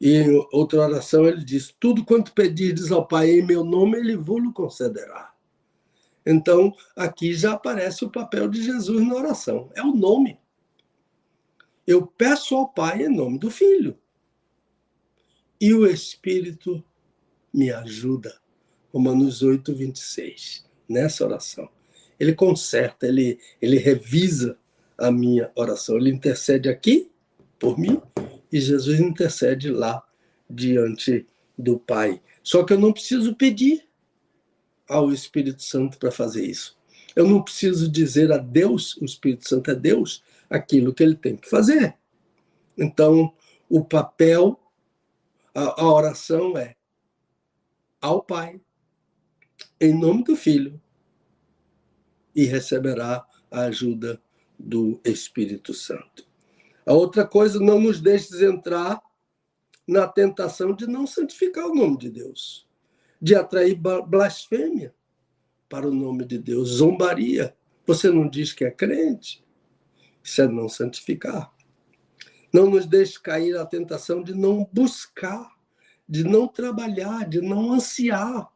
E em outra oração ele diz, tudo quanto pedirdes ao Pai em meu nome, ele vos concederá. Então, aqui já aparece o papel de Jesus na oração. É o nome. Eu peço ao Pai em nome do Filho. E o Espírito me ajuda. Romanos 8, 26. Nessa oração. Ele conserta, ele revisa a minha oração. Ele intercede aqui por mim e Jesus intercede lá diante do Pai. Só que eu não preciso pedir ao Espírito Santo para fazer isso. Eu não preciso dizer a Deus, o Espírito Santo é Deus, aquilo que ele tem que fazer. Então, o papel, a oração é ao Pai, em nome do Filho, e receberá a ajuda do Espírito Santo. A outra coisa, não nos deixes entrar na tentação de não santificar o nome de Deus, de atrair blasfêmia para o nome de Deus, zombaria. Você não diz que é crente? Isso é não santificar. Não nos deixe cair na tentação de não buscar, de não trabalhar, de não ansiar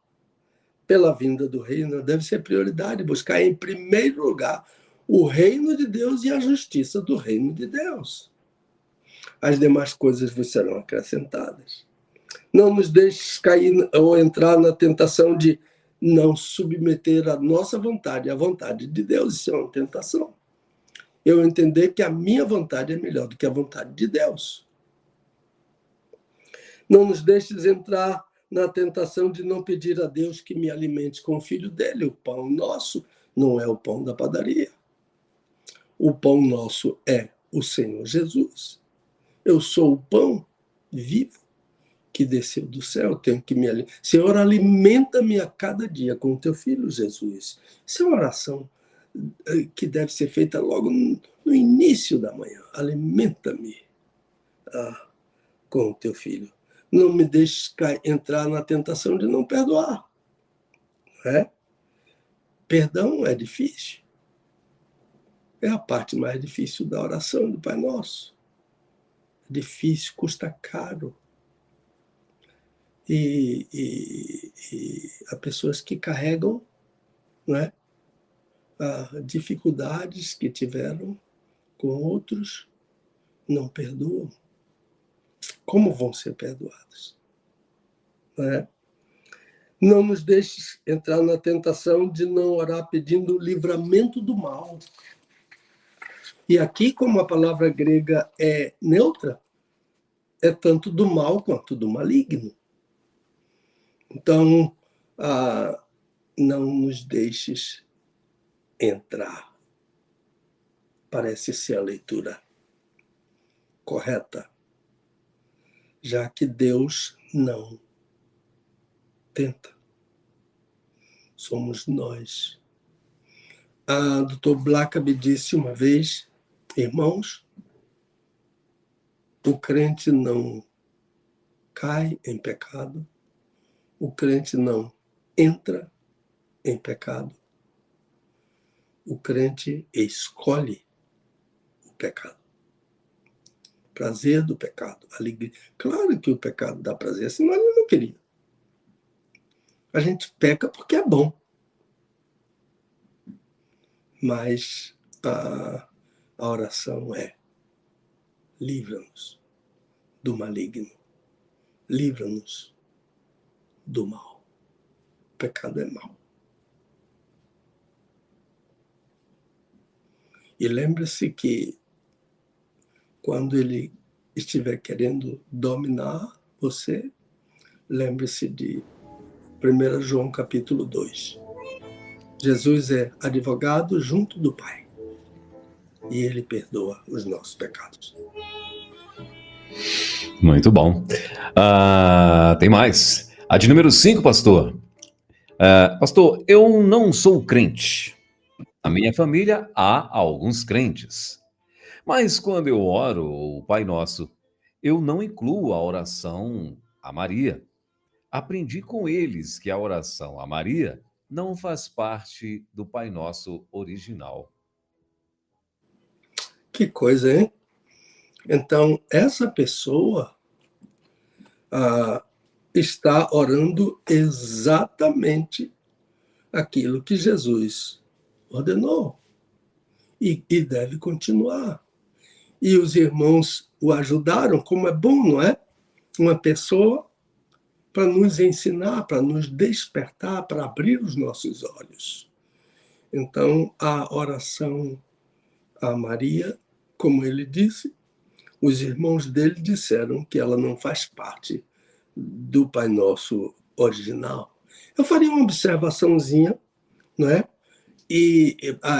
pela vinda do reino. Deve ser prioridade, buscar em primeiro lugar o reino de Deus e a justiça do reino de Deus. As demais coisas vos serão acrescentadas. Não nos deixes cair ou entrar na tentação de não submeter a nossa vontade à vontade de Deus. Isso é uma tentação. Eu entender que a minha vontade é melhor do que a vontade de Deus. Não nos deixes entrar na tentação de não pedir a Deus que me alimente com o filho dele. O pão nosso não é o pão da padaria. O pão nosso é o Senhor Jesus. Eu sou o pão vivo que desceu do céu, tenho que me alimentar. Senhor, alimenta-me a cada dia com o teu filho Jesus. Isso é uma oração que deve ser feita logo no início da manhã. Alimenta-me com o teu filho. Não me deixes entrar na tentação de não perdoar. Não é? Perdão é difícil. É a parte mais difícil da oração do Pai Nosso. É difícil, custa caro. E há pessoas que carregam, não é, dificuldades que tiveram com outros, não perdoam. Como vão ser perdoadas? Não é? Não nos deixes entrar na tentação de não orar pedindo o livramento do mal. E aqui, como a palavra grega é neutra, é tanto do mal quanto do maligno. Então, não nos deixes entrar. Parece ser a leitura correta, já que Deus não tenta. Somos nós. A Dr. Blackaby disse uma vez, irmãos, o crente não cai em pecado, o crente não entra em pecado, o crente escolhe o pecado. Prazer do pecado, alegria. Claro que o pecado dá prazer, senão ele não queria. A gente peca porque é bom. Mas a oração é: livra-nos do maligno, livra-nos do mal. O pecado é mal. E lembre-se que quando ele estiver querendo dominar você, lembre-se de 1 João capítulo 2. Jesus é advogado junto do Pai. E ele perdoa os nossos pecados. Muito bom. Tem mais. A de número 5, pastor. Pastor, eu não sou crente. Na minha família há alguns crentes. Mas quando eu oro o Pai Nosso, eu não incluo a oração a Maria. Aprendi com eles que a oração a Maria não faz parte do Pai Nosso original. Que coisa, hein? Então, essa pessoa está orando exatamente aquilo que Jesus ordenou. E deve continuar. E os irmãos o ajudaram, como é bom, não é? Uma pessoa para nos ensinar, para nos despertar, para abrir os nossos olhos. Então, a oração a Maria, como ele disse, os irmãos dele disseram que ela não faz parte do Pai Nosso original. Eu faria uma observaçãozinha, não é? E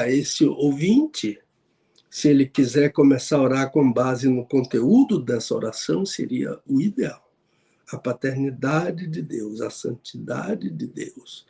esse ouvinte, se ele quiser começar a orar com base no conteúdo dessa oração, seria o ideal. A paternidade de Deus, a santidade de Deus,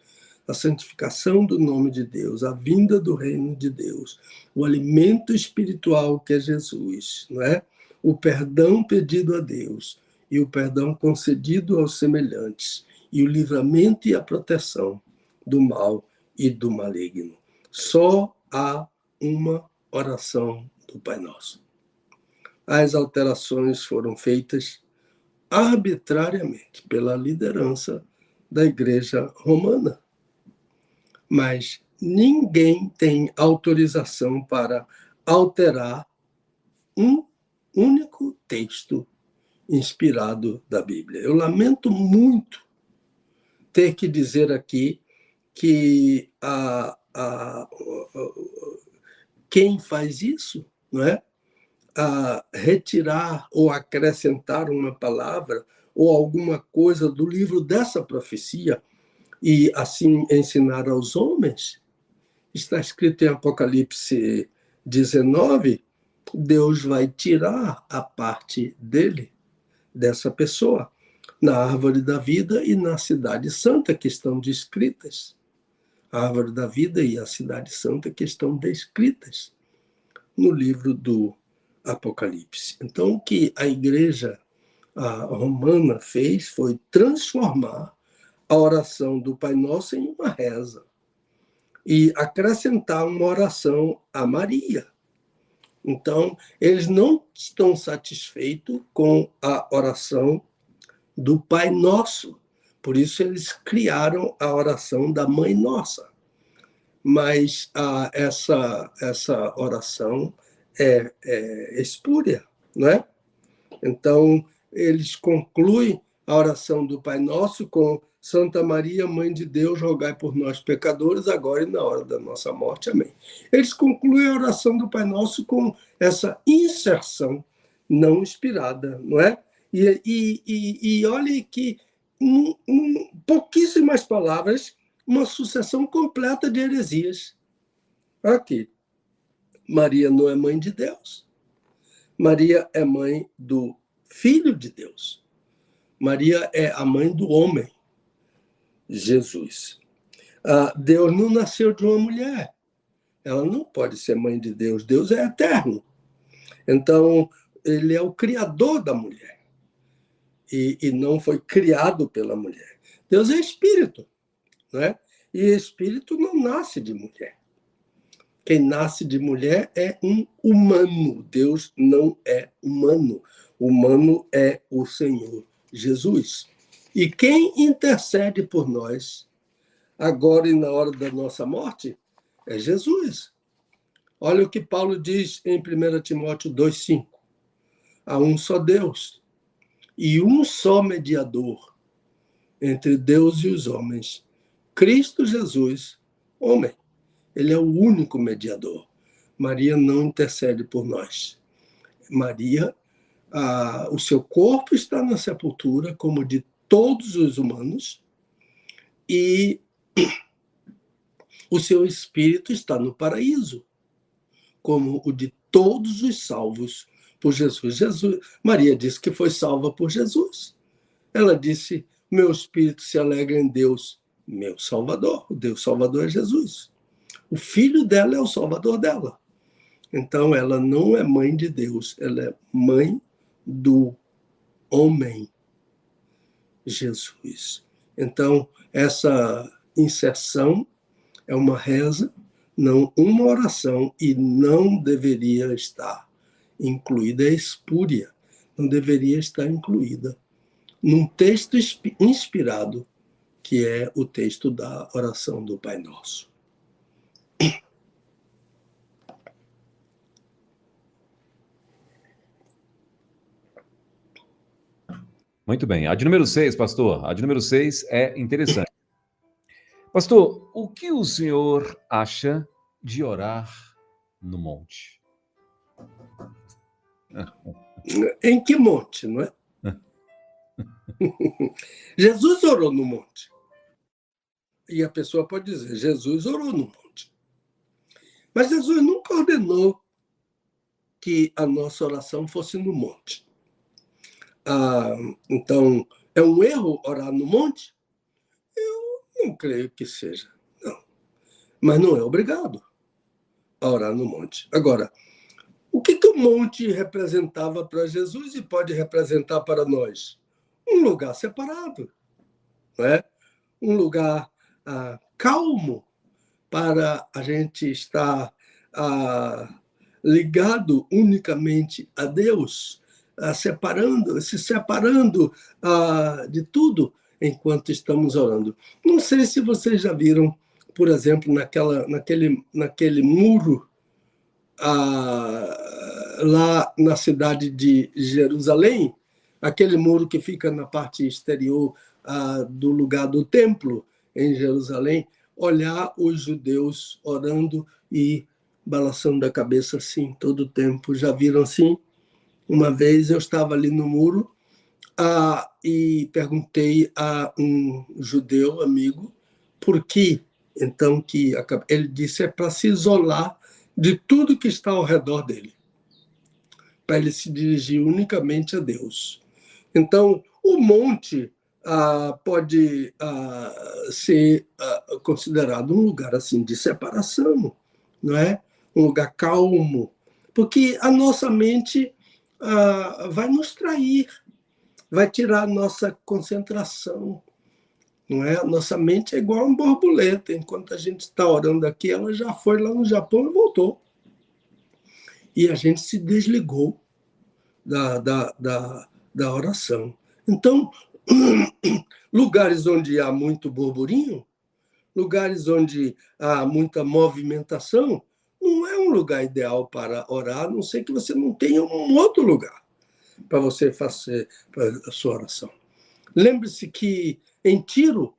a santificação do nome de Deus, a vinda do reino de Deus, o alimento espiritual que é Jesus, não é? O perdão pedido a Deus e o perdão concedido aos semelhantes, e o livramento e a proteção do mal e do maligno. Só há uma oração do Pai Nosso. As alterações foram feitas arbitrariamente pela liderança da Igreja Romana. Mas ninguém tem autorização para alterar um único texto inspirado da Bíblia. Eu lamento muito ter que dizer aqui que quem faz isso, não é? A retirar ou acrescentar uma palavra ou alguma coisa do livro dessa profecia e assim ensinar aos homens, está escrito em Apocalipse 19, Deus vai tirar a parte dele, dessa pessoa, na árvore da vida e na cidade santa que estão descritas. A árvore da vida e a cidade santa que estão descritas no livro do Apocalipse. Então, o que a igreja romana fez foi transformar a oração do Pai Nosso em uma reza e acrescentar uma oração a Maria. Então, eles não estão satisfeitos com a oração do Pai Nosso. Por isso, eles criaram a oração da Mãe Nossa. Mas essa oração é espúria, não é? Então, eles concluem a oração do Pai Nosso com Santa Maria, Mãe de Deus, rogai por nós pecadores, agora e na hora da nossa morte. Amém. Eles concluem a oração do Pai Nosso com essa inserção não inspirada, não é? E olhe que, em pouquíssimas palavras, uma sucessão completa de heresias. Aqui, Maria não é mãe de Deus. Maria é mãe do Filho de Deus. Maria é a mãe do homem, Jesus. Deus não nasceu de uma mulher. Ela não pode ser mãe de Deus. Deus é eterno. Então, ele é o criador da mulher. E não foi criado pela mulher. Deus é espírito, não é? E espírito não nasce de mulher. Quem nasce de mulher é um humano. Deus não é humano. Humano é o Senhor Jesus. E quem intercede por nós, agora e na hora da nossa morte, é Jesus. Olha o que Paulo diz em 1 Timóteo 2,5. Há um só Deus e um só mediador entre Deus e os homens, Cristo Jesus, homem. Ele é o único mediador. Maria não intercede por nós. Maria, o seu corpo está na sepultura, como de todos os humanos, e o seu espírito está no paraíso, como o de todos os salvos por Jesus. Maria disse que foi salva por Jesus. Ela disse, meu espírito se alegra em Deus, meu Salvador. O Deus Salvador é Jesus. O filho dela é o Salvador dela. Então, ela não é mãe de Deus, ela é mãe do homem, Jesus. Então, essa inserção é uma reza, não uma oração, e não deveria estar incluída, é espúria, não deveria estar incluída num texto inspirado, que é o texto da oração do Pai Nosso. Muito bem. A de número 6, pastor. A de número 6 é interessante. Pastor, o que o senhor acha de orar no monte? Em que monte, não é? Jesus orou no monte. E a pessoa pode dizer, Jesus orou no monte. Mas Jesus nunca ordenou que a nossa oração fosse no monte. Então, é um erro orar no monte? Eu não creio que seja, não. Mas não é obrigado a orar no monte. Agora, o que o monte representava para Jesus e pode representar para nós? Um lugar separado, não é? Um lugar calmo para a gente estar ligado unicamente a Deus, se separando de tudo enquanto estamos orando. Não sei se vocês já viram, por exemplo, naquele muro lá na cidade de Jerusalém, aquele muro que fica na parte exterior do lugar do templo em Jerusalém, olhar os judeus orando e balançando a cabeça assim todo o tempo. Já viram assim? Uma vez eu estava ali no muro, E perguntei a um judeu amigo por que, então, que ele disse é para se isolar de tudo que está ao redor dele, para ele se dirigir unicamente a Deus. Então, o monte pode ser considerado um lugar assim de separação, não é? Um lugar calmo, porque a nossa mente vai nos trair, vai tirar a nossa concentração, não é? A nossa mente é igual a uma borboleta. Enquanto a gente está orando aqui, ela já foi lá no Japão e voltou. E a gente se desligou da oração. Então, lugares onde há muito burburinho, lugares onde há muita movimentação, não é um lugar ideal para orar, a não ser que você não tenha um outro lugar para você fazer a sua oração. Lembre-se que em Tiro,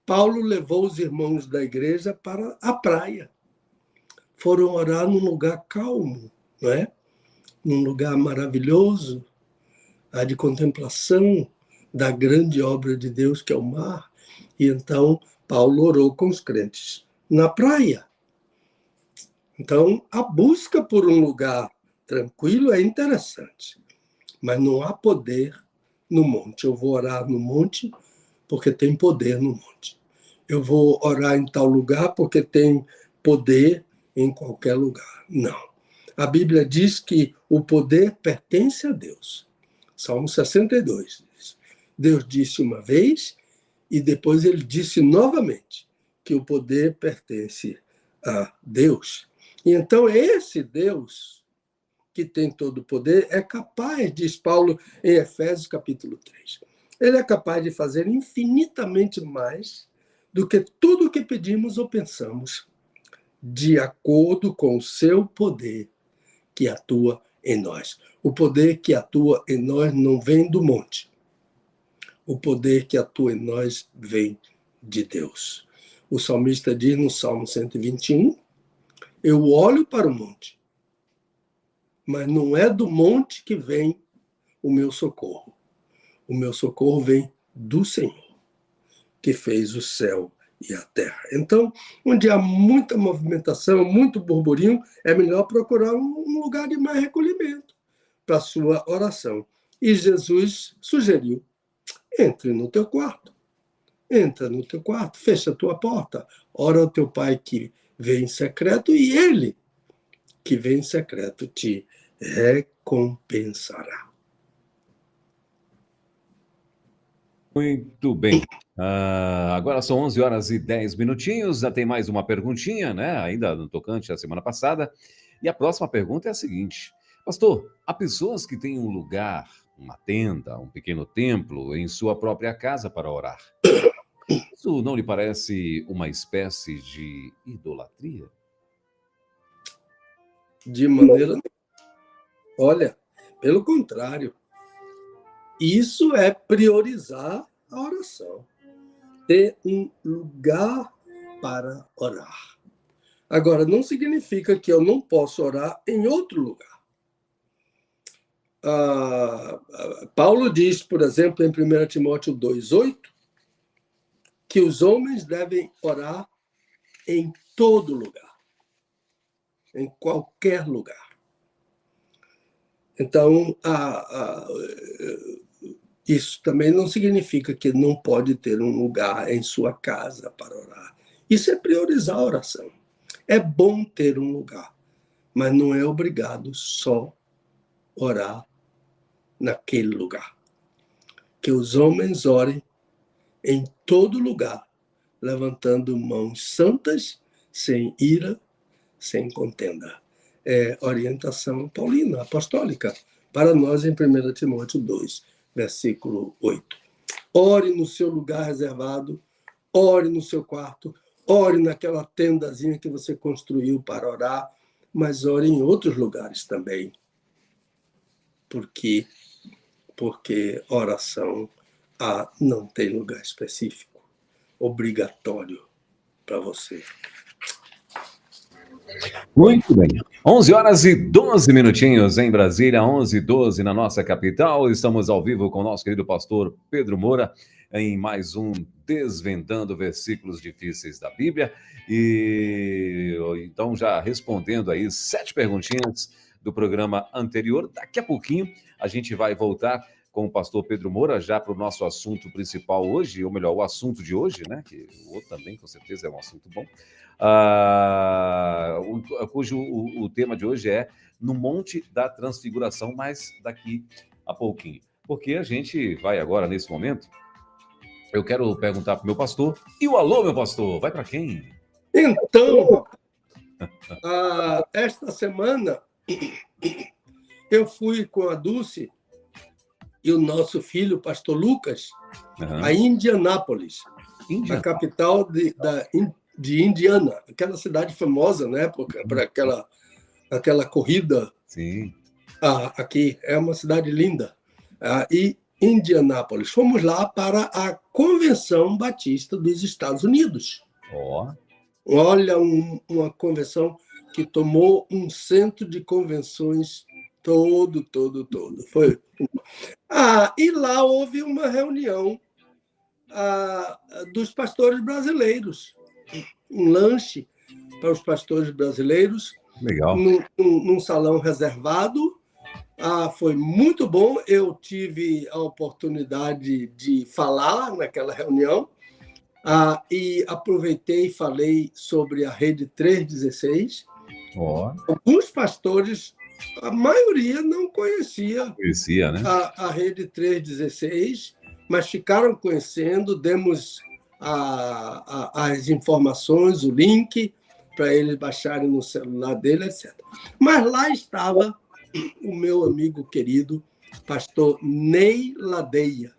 Paulo levou os irmãos da igreja para a praia. Foram orar num lugar calmo, não é? Num lugar maravilhoso, de contemplação da grande obra de Deus, que é o mar. E então Paulo orou com os crentes na praia. Então, a busca por um lugar tranquilo é interessante, mas não há poder no monte. Eu vou orar no monte porque tem poder no monte. Eu vou orar em tal lugar porque tem poder em qualquer lugar. Não. A Bíblia diz que o poder pertence a Deus. Salmo 62 diz. Deus disse uma vez e depois ele disse novamente que o poder pertence a Deus. E então esse Deus que tem todo o poder é capaz, diz Paulo em Efésios capítulo 3, ele é capaz de fazer infinitamente mais do que tudo o que pedimos ou pensamos, de acordo com o seu poder que atua em nós. O poder que atua em nós não vem do monte. O poder que atua em nós vem de Deus. O salmista diz no Salmo 121, eu olho para o monte, mas não é do monte que vem o meu socorro. O meu socorro vem do Senhor, que fez o céu e a terra. Então, onde há muita movimentação, muito burburinho, é melhor procurar um lugar de mais recolhimento para a sua oração. E Jesus sugeriu, entre no teu quarto. Entra no teu quarto, fecha a tua porta, ora ao teu pai que vem em secreto e ele que vem em secreto te recompensará. Muito bem. Agora são 11 horas e 10 minutinhos. Já tem mais uma perguntinha, né? Ainda no tocante à semana passada. E a próxima pergunta é a seguinte: Pastor, há pessoas que têm um lugar, uma tenda, um pequeno templo em sua própria casa para orar. Isso não lhe parece uma espécie de idolatria? De maneira. Olha, pelo contrário, isso é priorizar a oração. Ter um lugar para orar. Agora, não significa que eu não posso orar em outro lugar. Paulo diz, por exemplo, em 1 Timóteo 2,8, que os homens devem orar em todo lugar, em qualquer lugar. Então, isso também não significa que não pode ter um lugar em sua casa para orar. Isso é priorizar a oração. É bom ter um lugar, mas não é obrigado só orar naquele lugar. Que os homens orem em todo lugar, levantando mãos santas, sem ira, sem contenda. É orientação paulina, apostólica, para nós em 1 Timóteo 2, versículo 8. Ore no seu lugar reservado, ore no seu quarto, ore naquela tendazinha que você construiu para orar, mas ore em outros lugares também. Porque oração não tem lugar específico, obrigatório para você. Muito bem. 11 horas e 12 minutinhos em Brasília, 11h12 na nossa capital. Estamos ao vivo com o nosso querido pastor Pedro Moura em mais um Desvendando Versículos Difíceis da Bíblia. E então, já respondendo aí 7 perguntinhas do programa anterior. Daqui a pouquinho a gente vai voltar com o pastor Pedro Moura já para o nosso assunto principal hoje, ou melhor, o assunto de hoje, né? Que o outro também, com certeza, é um assunto bom. Cujo o tema de hoje é no Monte da Transfiguração, mas daqui a pouquinho. Porque a gente vai agora, nesse momento, eu quero perguntar para o meu pastor. E o alô, meu pastor, vai para quem? Então, esta semana, eu fui com a Dulce e o nosso filho, o pastor Lucas, a Indianápolis, a capital de Indiana, aquela cidade famosa na época, para aquela corrida. Sim. Aqui é uma cidade linda. E Indianápolis. Fomos lá para a Convenção Batista dos Estados Unidos. Olha, uma convenção que tomou um centro de convenções todo. Foi. E lá houve uma reunião dos pastores brasileiros, um lanche para os pastores brasileiros. Legal. Num salão reservado. Foi muito bom. Eu tive a oportunidade de falar naquela reunião e aproveitei e falei sobre a Rede 316. Alguns pastores, a maioria não conhecia né? a Rede 316, mas ficaram conhecendo, demos as informações, o link para eles baixarem no celular dele, etc. Mas lá estava o meu amigo querido, pastor Ney Ladeia,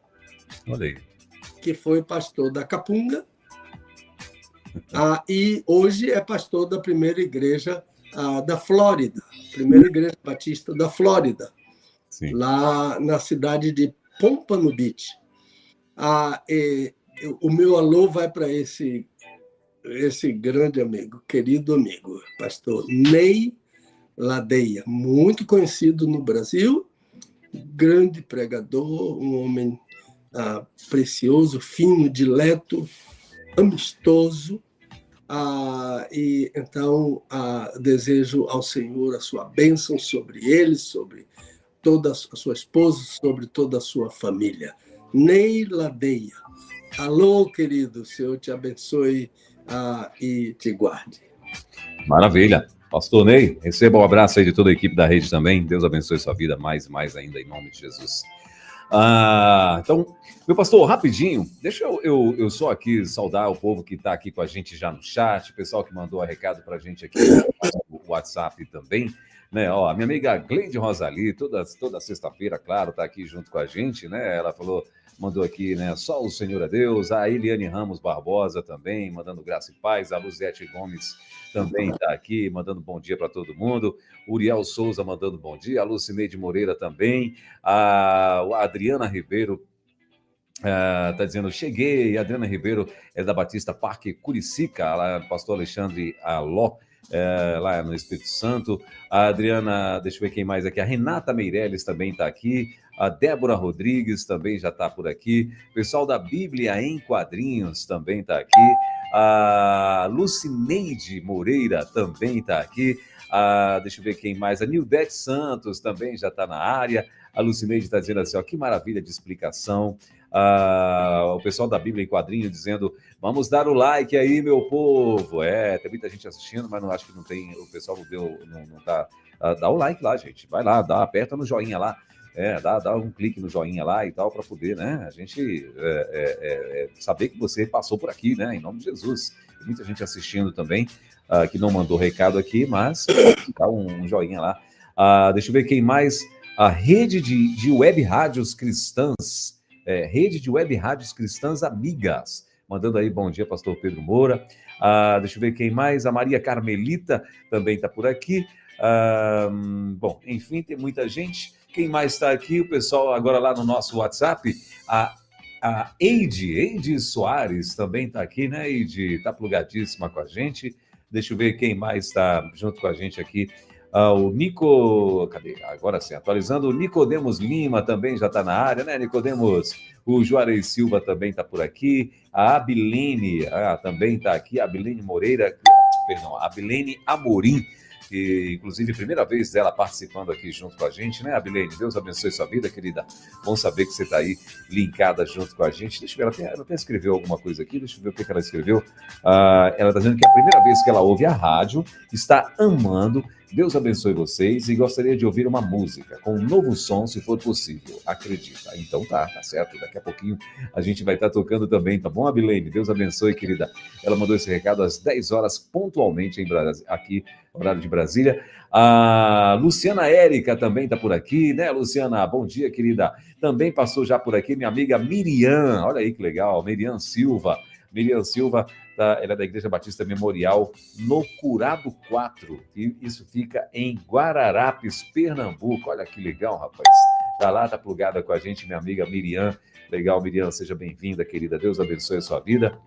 que foi pastor da Capunga e hoje é pastor da primeira igreja da Flórida, primeira igreja batista da Flórida, sim, lá na cidade de Pompano Beach. O meu alô vai para esse grande amigo, querido amigo, pastor Ney Ladeia, muito conhecido no Brasil, grande pregador, um homem precioso, fino, dileto, amistoso. E então desejo ao Senhor a sua bênção sobre ele, sobre toda a sua esposa, sobre toda a sua família. Ney Ladeia. Alô, querido, o Senhor te abençoe e te guarde. Maravilha. Pastor Ney, receba um abraço aí de toda a equipe da rede também. Deus abençoe sua vida mais ainda, em nome de Jesus. Então, meu pastor, rapidinho, deixa eu só aqui saudar o povo que está aqui com a gente já no chat, o pessoal que mandou recado para a gente aqui no WhatsApp também, né? A minha amiga Gleide Rosali, toda sexta-feira, claro, está aqui junto com a gente, né? Ela mandou aqui, né? Só o Senhor é Deus. A Eliane Ramos Barbosa também, mandando graça e paz. A Luzete Gomes também está aqui, mandando bom dia para todo mundo. Uriel Souza mandando bom dia. A Lucineide Moreira também. A Adriana Ribeiro está dizendo, cheguei. A Adriana Ribeiro é da Batista Parque Curicica, lá, pastor Alexandre Aló, lá no Espírito Santo. A Adriana, deixa eu ver quem mais aqui. A Renata Meirelles também está aqui. A Débora Rodrigues também já está por aqui. O pessoal da Bíblia em Quadrinhos também está aqui. A Lucineide Moreira também está aqui. Deixa eu ver quem mais. A Nildete Santos também já está na área. A Lucineide está dizendo assim, que maravilha de explicação. O pessoal da Bíblia em Quadrinhos dizendo, vamos dar o like aí, meu povo. Tem muita gente assistindo, mas não acho que não tem, o pessoal não está. Dá o like lá, gente. Vai lá, aperta no joinha lá. Dá um clique no joinha lá e tal, para poder, né, a gente saber que você passou por aqui, né, em nome de Jesus. Tem muita gente assistindo também, que não mandou recado aqui, mas dá um joinha lá. Deixa eu ver quem mais. A rede de web rádios cristãs, rede de web rádios cristãs amigas, mandando aí bom dia, pastor Pedro Moura. Deixa eu ver quem mais. A Maria Carmelita também está por aqui. Bom, enfim, tem muita gente. Quem mais está aqui? O pessoal agora lá no nosso WhatsApp, a Eide Soares também está aqui, né, Eide? Está plugadíssima com a gente. Deixa eu ver quem mais está junto com a gente aqui. O Nico... Cadê? Agora sim, atualizando. O Nicodemos Lima também já está na área, né, Nicodemos? O Juarez Silva também está por aqui. A Abilene também está aqui. A Abilene Moreira... Perdão, a Abilene Amorim, que, inclusive, primeira vez dela participando aqui junto com a gente, né, Abilene? Deus abençoe sua vida, querida. Bom saber que você está aí linkada junto com a gente. Deixa eu ver, ela até escreveu alguma coisa aqui, deixa eu ver o que ela escreveu. Ela está dizendo que é a primeira vez que ela ouve a rádio, está amando. Deus abençoe vocês e gostaria de ouvir uma música com um novo som, se for possível. Acredita. Então tá certo. Daqui a pouquinho a gente vai estar tocando também, tá bom, Abilene? Deus abençoe, querida. Ela mandou esse recado às 10 horas, pontualmente, aqui, horário de Brasília. A Luciana Érica também tá por aqui, né, Luciana? Bom dia, querida. Também passou já por aqui minha amiga Miriam. Olha aí que legal, Miriam Silva. Miriam Silva, ela é da Igreja Batista Memorial, no Curado 4. E isso fica em Guararapes, Pernambuco. Olha que legal, rapaz. Tá lá, tá plugada com a gente, minha amiga Miriam. Legal, Miriam, seja bem-vinda, querida. Deus abençoe a sua vida.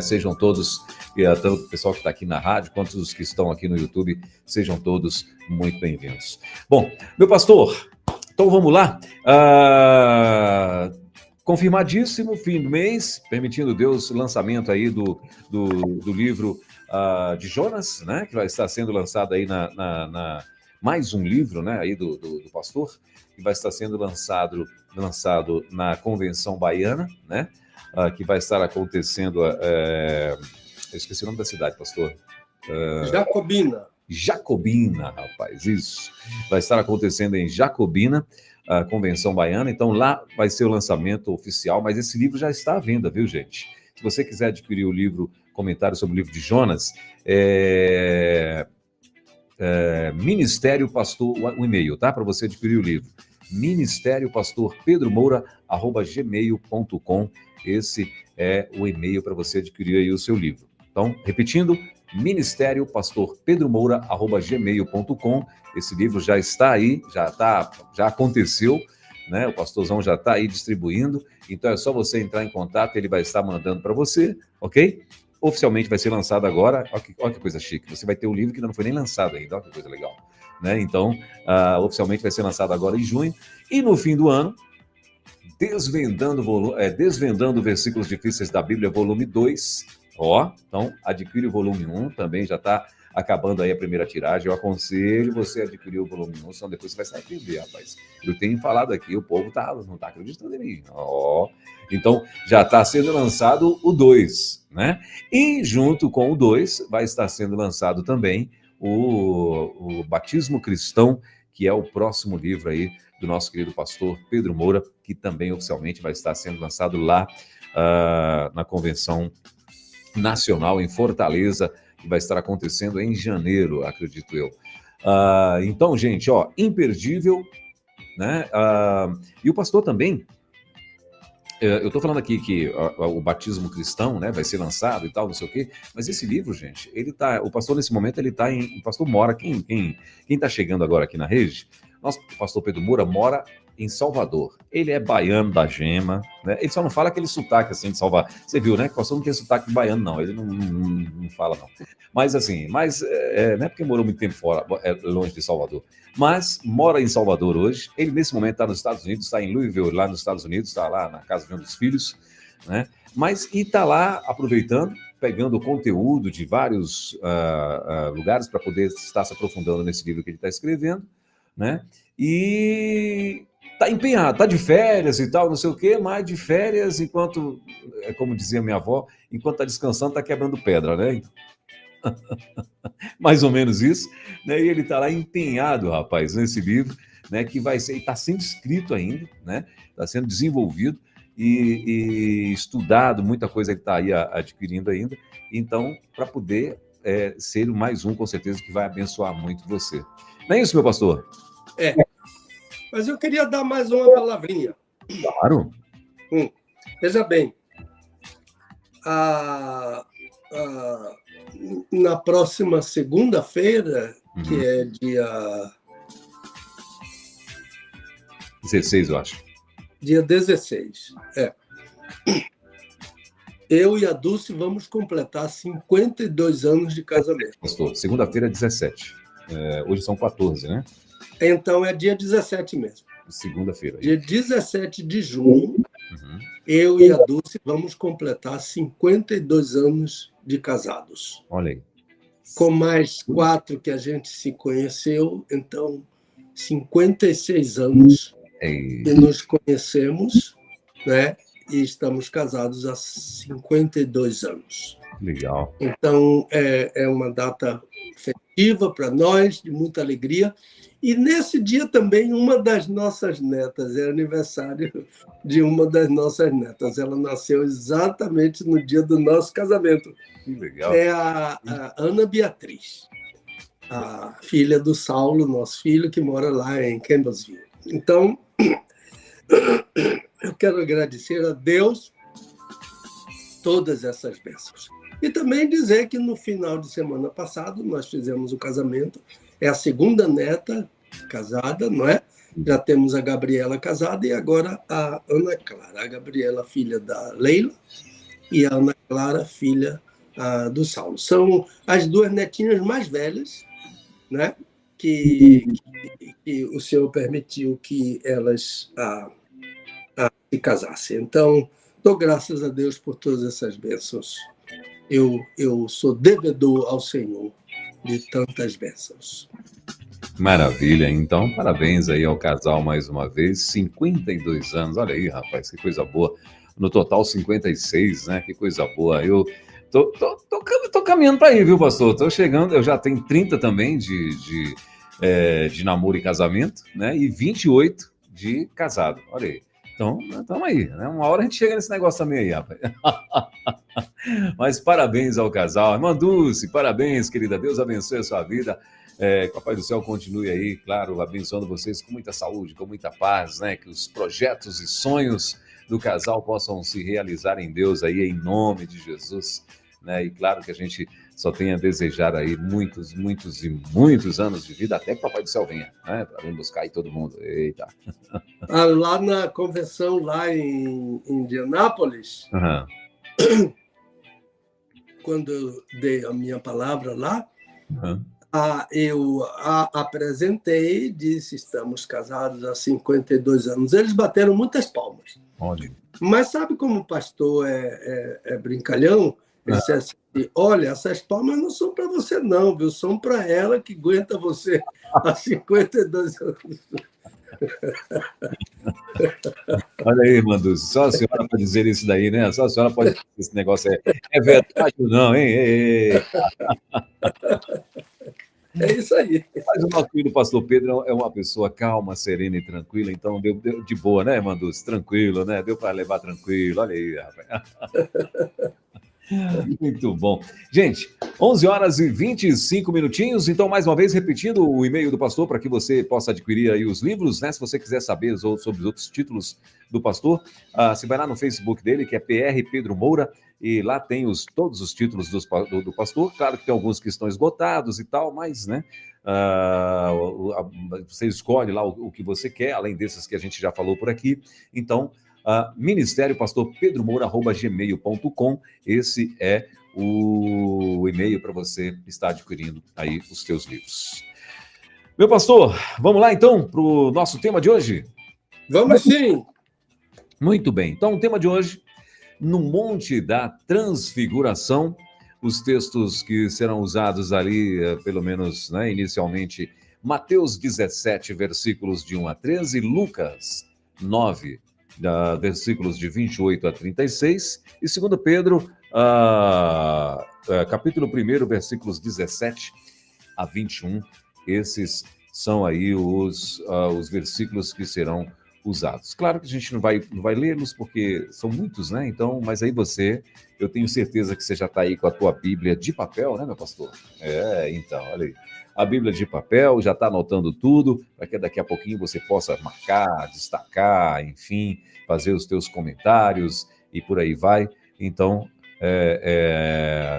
Sejam todos, tanto o pessoal que está aqui na rádio, quanto os que estão aqui no YouTube, sejam todos muito bem-vindos. Bom, meu pastor, então vamos lá. Confirmadíssimo, fim do mês, permitindo Deus, o lançamento aí do livro de Jonas, né? Que vai estar sendo lançado aí mais um livro, né? Aí do pastor, que vai estar sendo lançado na Convenção Baiana, né? Que vai estar acontecendo... eu esqueci o nome da cidade, pastor. Jacobina, rapaz, isso. Vai estar acontecendo em Jacobina, a Convenção Baiana. Então, lá vai ser o lançamento oficial, mas esse livro já está à venda, viu, gente? Se você quiser adquirir o livro, comentário sobre o livro de Jonas, Ministério Pastor, o e-mail, tá? Para você adquirir o livro. Ministério Pastor Pedro Moura, @gmail.com. Esse é o e-mail para você adquirir aí o seu livro. Então, repetindo, Ministério Pastor Pedro Moura, @gmail.com. Esse livro já está aí, já aconteceu, né? O pastorzão já está aí distribuindo. Então é só você entrar em contato, ele vai estar mandando para você, ok? Oficialmente vai ser lançado agora. Olha que coisa chique. Você vai ter um livro que ainda não foi nem lançado ainda. Olha que coisa legal. Né? Então, oficialmente vai ser lançado agora em junho. E no fim do ano, Desvendando Versículos Difíceis da Bíblia, volume 2. Então, adquire o volume 1, também já está acabando aí a primeira tiragem. Eu aconselho você a adquirir o volume 1, senão depois você vai se arrepender, rapaz. Eu tenho falado aqui, o povo não está acreditando em mim. Então, já está sendo lançado o 2, né? E junto com o 2, vai estar sendo lançado também o Batismo Cristão, que é o próximo livro aí do nosso querido pastor Pedro Moura, que também oficialmente vai estar sendo lançado lá na Convenção Nacional em Fortaleza, que vai estar acontecendo em janeiro, acredito eu. Então, gente, imperdível, né? E o pastor também, eu estou falando aqui que o Batismo Cristão, né, vai ser lançado e tal, não sei o quê, mas esse livro, gente, o pastor nesse momento, o pastor mora, quem está chegando agora aqui na rede, nosso pastor Pedro Moura mora em Salvador. Ele é baiano da gema, né? Ele só não fala aquele sotaque assim de Salvador. Você viu, né? Que o pastor não tem sotaque baiano, não. Ele não fala, não. Mas assim, não é porque morou muito tempo fora, longe de Salvador. Mas mora em Salvador hoje. Ele, nesse momento, está nos Estados Unidos, está em Louisville, lá nos Estados Unidos, está lá na casa de um dos filhos, né? E está lá aproveitando, pegando o conteúdo de vários lugares para poder estar se aprofundando nesse livro que ele está escrevendo, né? E tá empenhado, tá de férias e tal, não sei o quê, mas de férias, enquanto, como dizia minha avó, enquanto tá descansando, tá quebrando pedra, né? Mais ou menos isso, né? E ele tá lá empenhado, rapaz, nesse livro, né? Que vai ser, está sendo escrito ainda, né? Está sendo desenvolvido e estudado, muita coisa ele está aí adquirindo ainda. Então, para poder ser mais um, com certeza, que vai abençoar muito você. Não é isso, meu pastor? Mas eu queria dar mais uma palavrinha. Claro. Veja bem, na próxima segunda-feira, que é dia 16, eu acho. Dia 16, Eu e a Dulce vamos completar 52 anos de casamento. Pastor, segunda-feira, 17. Hoje são 14, né? Então é dia 17 mesmo. Segunda-feira. Dia 17 de junho, eu e a Dulce vamos completar 52 anos de casados. Olha aí. Com mais 4 que a gente se conheceu, então 56 anos que nos conhecemos, né? E estamos casados há 52 anos. Legal. Então, é uma data festiva para nós, de muita alegria. E nesse dia também, uma das nossas netas, é aniversário de uma das nossas netas. Ela nasceu exatamente no dia do nosso casamento. Que legal. É a Ana Beatriz, a filha do Saulo, nosso filho, que mora lá em Campbellsville. Então, eu quero agradecer a Deus todas essas bênçãos. E também dizer que no final de semana passado nós fizemos o casamento. É a segunda neta casada, não é? Já temos a Gabriela casada e agora a Ana Clara. A Gabriela, filha da Leila, e a Ana Clara, filha do Saulo. São as duas netinhas mais velhas, né? Que o Senhor permitiu que elas se casassem. Então, dou graças a Deus por todas essas bênçãos. Eu sou devedor ao Senhor de tantas bênçãos. Maravilha. Então, parabéns aí ao casal mais uma vez. 52 anos. Olha aí, rapaz, que coisa boa. No total, 56, né? Que coisa boa. Eu tô caminhando para aí, viu, pastor? Tô chegando, eu já tenho 30 também de namoro e casamento, né? E 28 de casado. Olha aí. Então, estamos aí, né? Uma hora a gente chega nesse negócio também aí, rapaz. Mas parabéns ao casal. Irmã Dulce, parabéns, querida. Deus abençoe a sua vida. Que o Papai do Céu continue aí, claro, abençoando vocês com muita saúde, com muita paz, né? Que os projetos e sonhos do casal possam se realizar em Deus aí, em nome de Jesus, né? E claro que a gente só tem a desejar aí muitos, muitos e muitos anos de vida, até que o Papai do Céu venha, né? Para vir buscar aí todo mundo. Eita! Lá na convenção, lá em Indianápolis, quando eu dei a minha palavra lá, eu apresentei, disse, estamos casados há 52 anos. Eles bateram muitas palmas. Olha. Mas sabe como o pastor é brincalhão? Ele disse assim, olha, essas palmas não são para você não, viu? São para ela que aguenta você há 52 anos. Olha aí, irmã Dulce, só a senhora pode dizer isso daí, né? Só a senhora pode dizer esse negócio aí. É verdade ou não, hein? É isso aí. Mas o nosso querido pastor Pedro é uma pessoa calma, serena e tranquila, então deu de boa, né, irmã Dulce? Tranquilo, né? Deu para levar tranquilo. Olha aí, rapaz. Muito bom. Gente, 11 horas e 25 minutinhos. Então, mais uma vez, repetindo o e-mail do pastor para que você possa adquirir aí os livros, né? Se você quiser saber sobre os outros títulos do pastor, você vai lá no Facebook dele, que é PR Pedro Moura, e lá tem todos os títulos do pastor. Claro que tem alguns que estão esgotados e tal, mas, né? Você escolhe lá o que você quer, além desses que a gente já falou por aqui. Então, Ministério Pastor Pedro Moura @gmail.com. Esse é o e-mail para você estar adquirindo aí os teus livros. Meu pastor, vamos lá então para o nosso tema de hoje? Vamos sim! Muito bem. Então, o tema de hoje, no Monte da Transfiguração, os textos que serão usados ali, pelo menos, né, inicialmente, Mateus 17, versículos de 1 a 13, Lucas 9, versículos de 28 a 36, e 2 Pedro, capítulo 1, versículos 17 a 21. Esses são aí os versículos que serão usados. Claro que a gente não vai lê-los porque são muitos, né? Então, mas aí eu tenho certeza que você já está aí com a tua Bíblia de papel, né, meu pastor? Então, olha aí. A Bíblia de papel, já está anotando tudo, para que daqui a pouquinho você possa marcar, destacar, enfim, fazer os teus comentários e por aí vai. Então,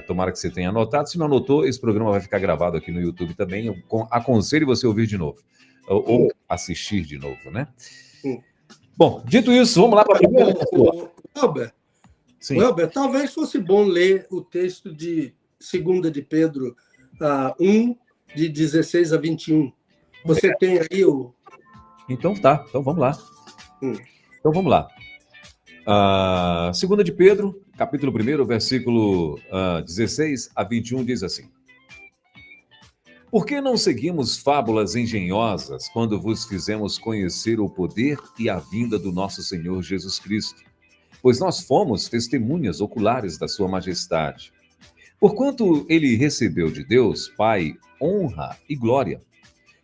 tomara que você tenha anotado. Se não anotou, esse programa vai ficar gravado aqui no YouTube também. Eu aconselho você a ouvir de novo, ou assistir de novo, né? Bom, dito isso, vamos lá para a primeira. Albert, Sim. Welber, talvez fosse bom ler o texto de 2 de Pedro 1, de 16 a 21. Você tem aí o... Então tá, então vamos lá. Hum. Então vamos lá. 2 de Pedro, capítulo 1, versículo 16 a 21, diz assim: Por que não seguimos fábulas engenhosas quando vos fizemos conhecer o poder e a vinda do nosso Senhor Jesus Cristo? Pois nós fomos testemunhas oculares da sua majestade. Porquanto ele recebeu de Deus, Pai, honra e glória,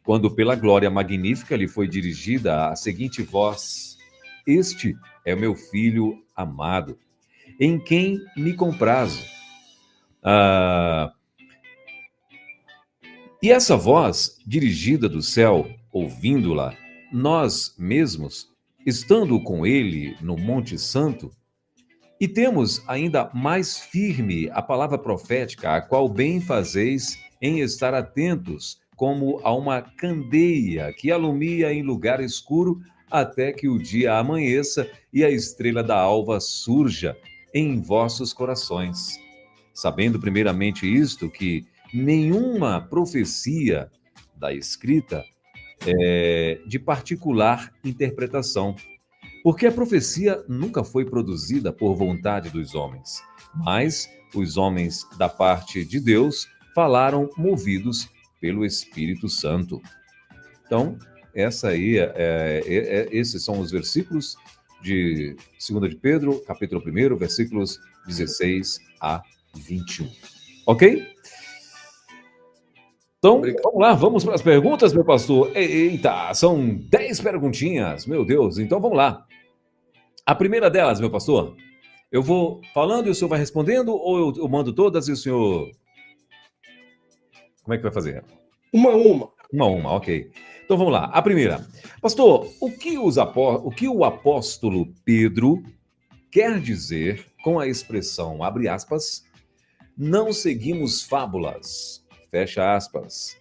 quando pela glória magnífica lhe foi dirigida a seguinte voz: Este é o meu filho amado, em quem me comprazo. E essa voz, dirigida do céu, ouvindo-la, nós mesmos, estando com ele no Monte Santo, e temos ainda mais firme a palavra profética, a qual bem fazeis em estar atentos, como a uma candeia que alumia em lugar escuro, até que o dia amanheça e a estrela da alva surja em vossos corações. Sabendo primeiramente isto, que nenhuma profecia da Escrita é de particular interpretação, porque a profecia nunca foi produzida por vontade dos homens, mas os homens da parte de Deus falaram movidos pelo Espírito Santo. Então, esses são os versículos de 2 de Pedro, capítulo 1, versículos 16 a 21. Ok? Então, vamos lá, vamos para as perguntas, meu pastor. Eita, são 10 perguntinhas, meu Deus. Então, vamos lá. A primeira delas, meu pastor, eu vou falando e o senhor vai respondendo, ou eu mando todas e o senhor... Como é que vai fazer? Uma a uma. Uma a uma, ok. Então, vamos lá. A primeira. Pastor, o que o apóstolo Pedro quer dizer com a expressão, abre aspas, não seguimos fábulas, fecha aspas?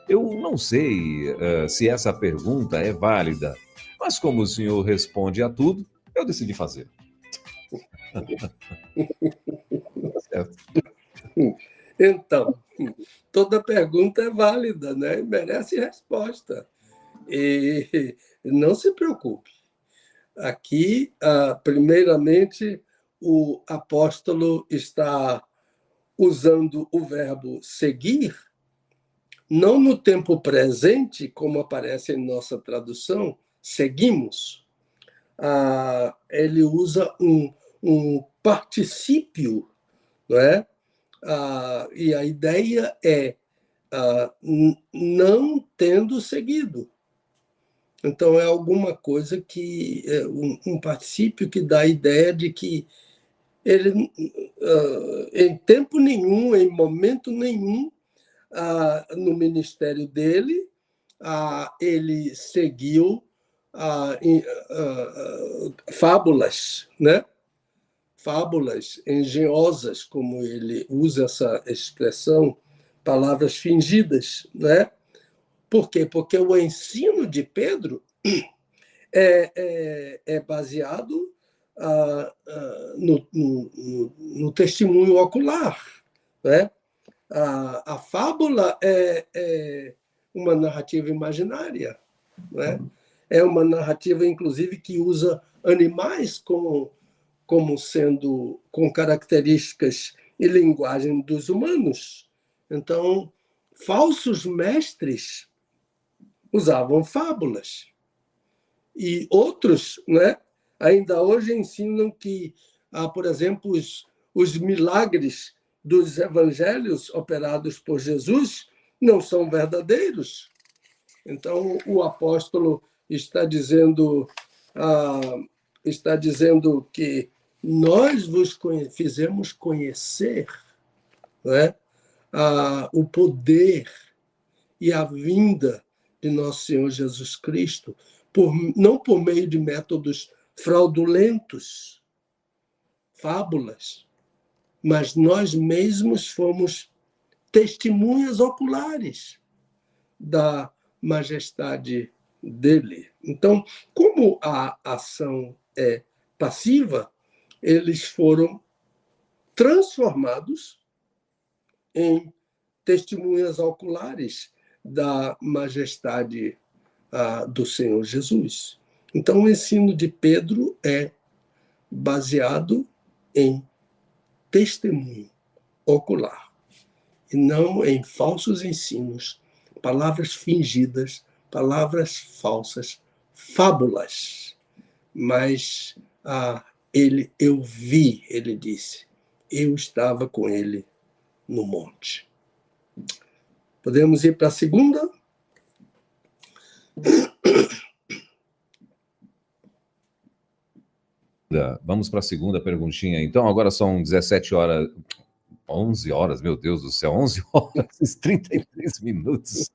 Eu não sei se essa pergunta é válida, mas como o senhor responde a tudo, eu decidi fazer. Certo. Então, toda pergunta é válida, né? Merece resposta. E não se preocupe. Aqui, primeiramente, o apóstolo está usando o verbo seguir, não no tempo presente, como aparece em nossa tradução, seguimos. Ele usa um particípio, não é? E a ideia é não tendo seguido. Então, é alguma coisa que um particípio que dá a ideia de que ele, em tempo nenhum, em momento nenhum, no ministério dele, ele seguiu fábulas, né? Fábulas engenhosas, como ele usa essa expressão, palavras fingidas, né? Por quê? Porque o ensino de Pedro é baseado no testemunho ocular, né? A fábula é uma narrativa imaginária, né? É uma narrativa, inclusive, que usa animais como sendo com características e linguagem dos humanos. Então, falsos mestres usavam fábulas. E outros, né, ainda hoje ensinam que, por exemplo, os milagres dos evangelhos operados por Jesus não são verdadeiros. Então, o apóstolo está dizendo que nós vos fizemos conhecer, né, o poder e a vinda de nosso Senhor Jesus Cristo, não por meio de métodos fraudulentos, fábulas, mas nós mesmos fomos testemunhas oculares da majestade dele. Então, como a ação é passiva, eles foram transformados em testemunhas oculares da majestade do Senhor Jesus. Então, o ensino de Pedro é baseado em testemunho ocular, e não em falsos ensinos, palavras fingidas, palavras falsas, fábulas. Mas eu vi, ele disse, eu estava com ele no monte. Podemos ir para a segunda? Vamos para a segunda perguntinha. Então, agora são 17 horas, 11 horas, meu Deus do céu, 11 horas e 33 minutos.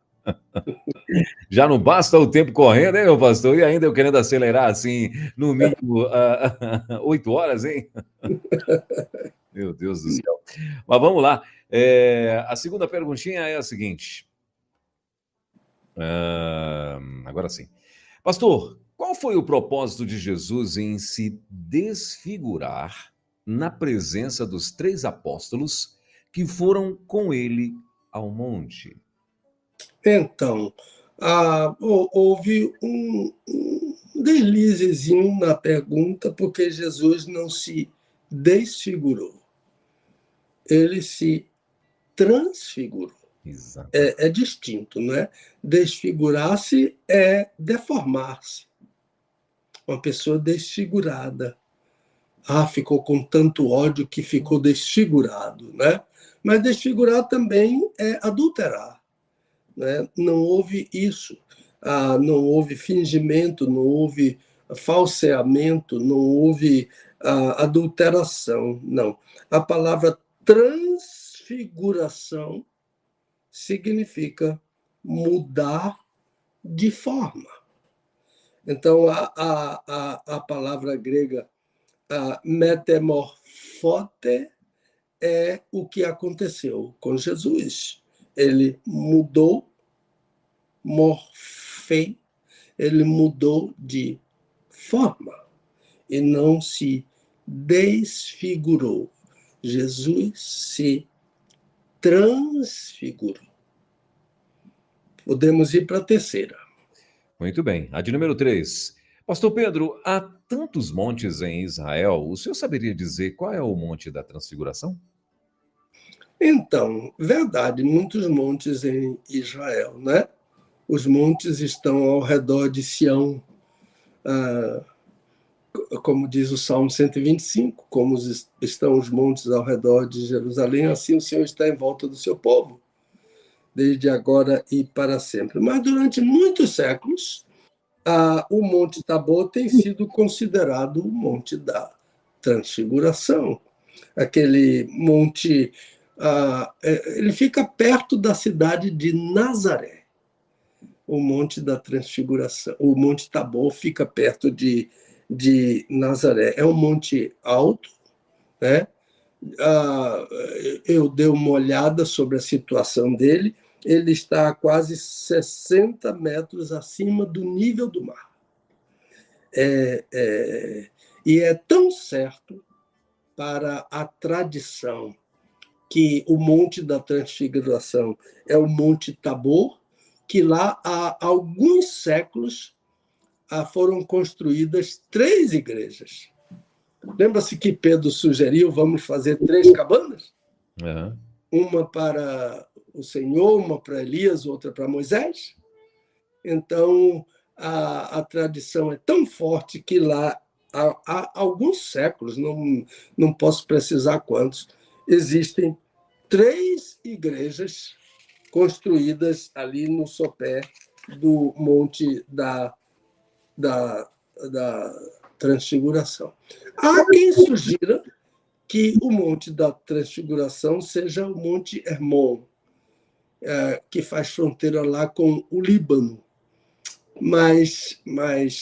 Já não basta o tempo correndo, hein, meu pastor? E ainda eu querendo acelerar, assim, no mínimo 8 horas, hein? Meu Deus do céu. Mas vamos lá. A segunda perguntinha é a seguinte. Agora sim. Pastor, qual foi o propósito de Jesus em se desfigurar na presença dos 3 apóstolos que foram com ele ao monte? Então, houve um deslizezinho na pergunta, porque Jesus não se desfigurou. Ele se transfigurou. Exato. É distinto, não é? Desfigurar-se é deformar-se. Uma pessoa desfigurada. Ficou com tanto ódio que ficou desfigurado, né? Mas desfigurar também é adulterar, né? Não houve isso. Não houve fingimento, não houve falseamento, não houve adulteração, não. A palavra transfiguração significa mudar de forma. Então, a palavra grega metamorfote é o que aconteceu com Jesus. Ele mudou, ele mudou de forma e não se desfigurou. Jesus se transfigurou. Podemos ir para a terceira. Muito bem. A de número 3. Pastor Pedro, há tantos montes em Israel, o senhor saberia dizer qual é o monte da transfiguração? Então, verdade, muitos montes em Israel, né? Os montes estão ao redor de Sião, como diz o Salmo 125, como estão os montes ao redor de Jerusalém, assim o Senhor está em volta do seu povo, desde agora e para sempre. Mas durante muitos séculos, o Monte Tabor tem sido considerado o Monte da Transfiguração. Aquele monte, ele fica perto da cidade de Nazaré. O Monte da Transfiguração, o Monte Tabor fica perto de Nazaré. É um monte alto, né? Eu dei uma olhada sobre a situação dele. Ele está a quase 60 metros acima do nível do mar. E é tão certo para a tradição que o Monte da Transfiguração é o Monte Tabor, que lá há alguns séculos foram construídas 3 igrejas. Lembra-se que Pedro sugeriu, vamos fazer 3 cabanas? Uhum. Uma para o Senhor, uma para Elias, outra para Moisés. Então, a tradição é tão forte que lá, há alguns séculos, não posso precisar quantos, existem 3 igrejas construídas ali no sopé do Monte da Transfiguração. Há quem sugira que o Monte da Transfiguração seja o Monte Hermon, que faz fronteira lá com o Líbano. Mas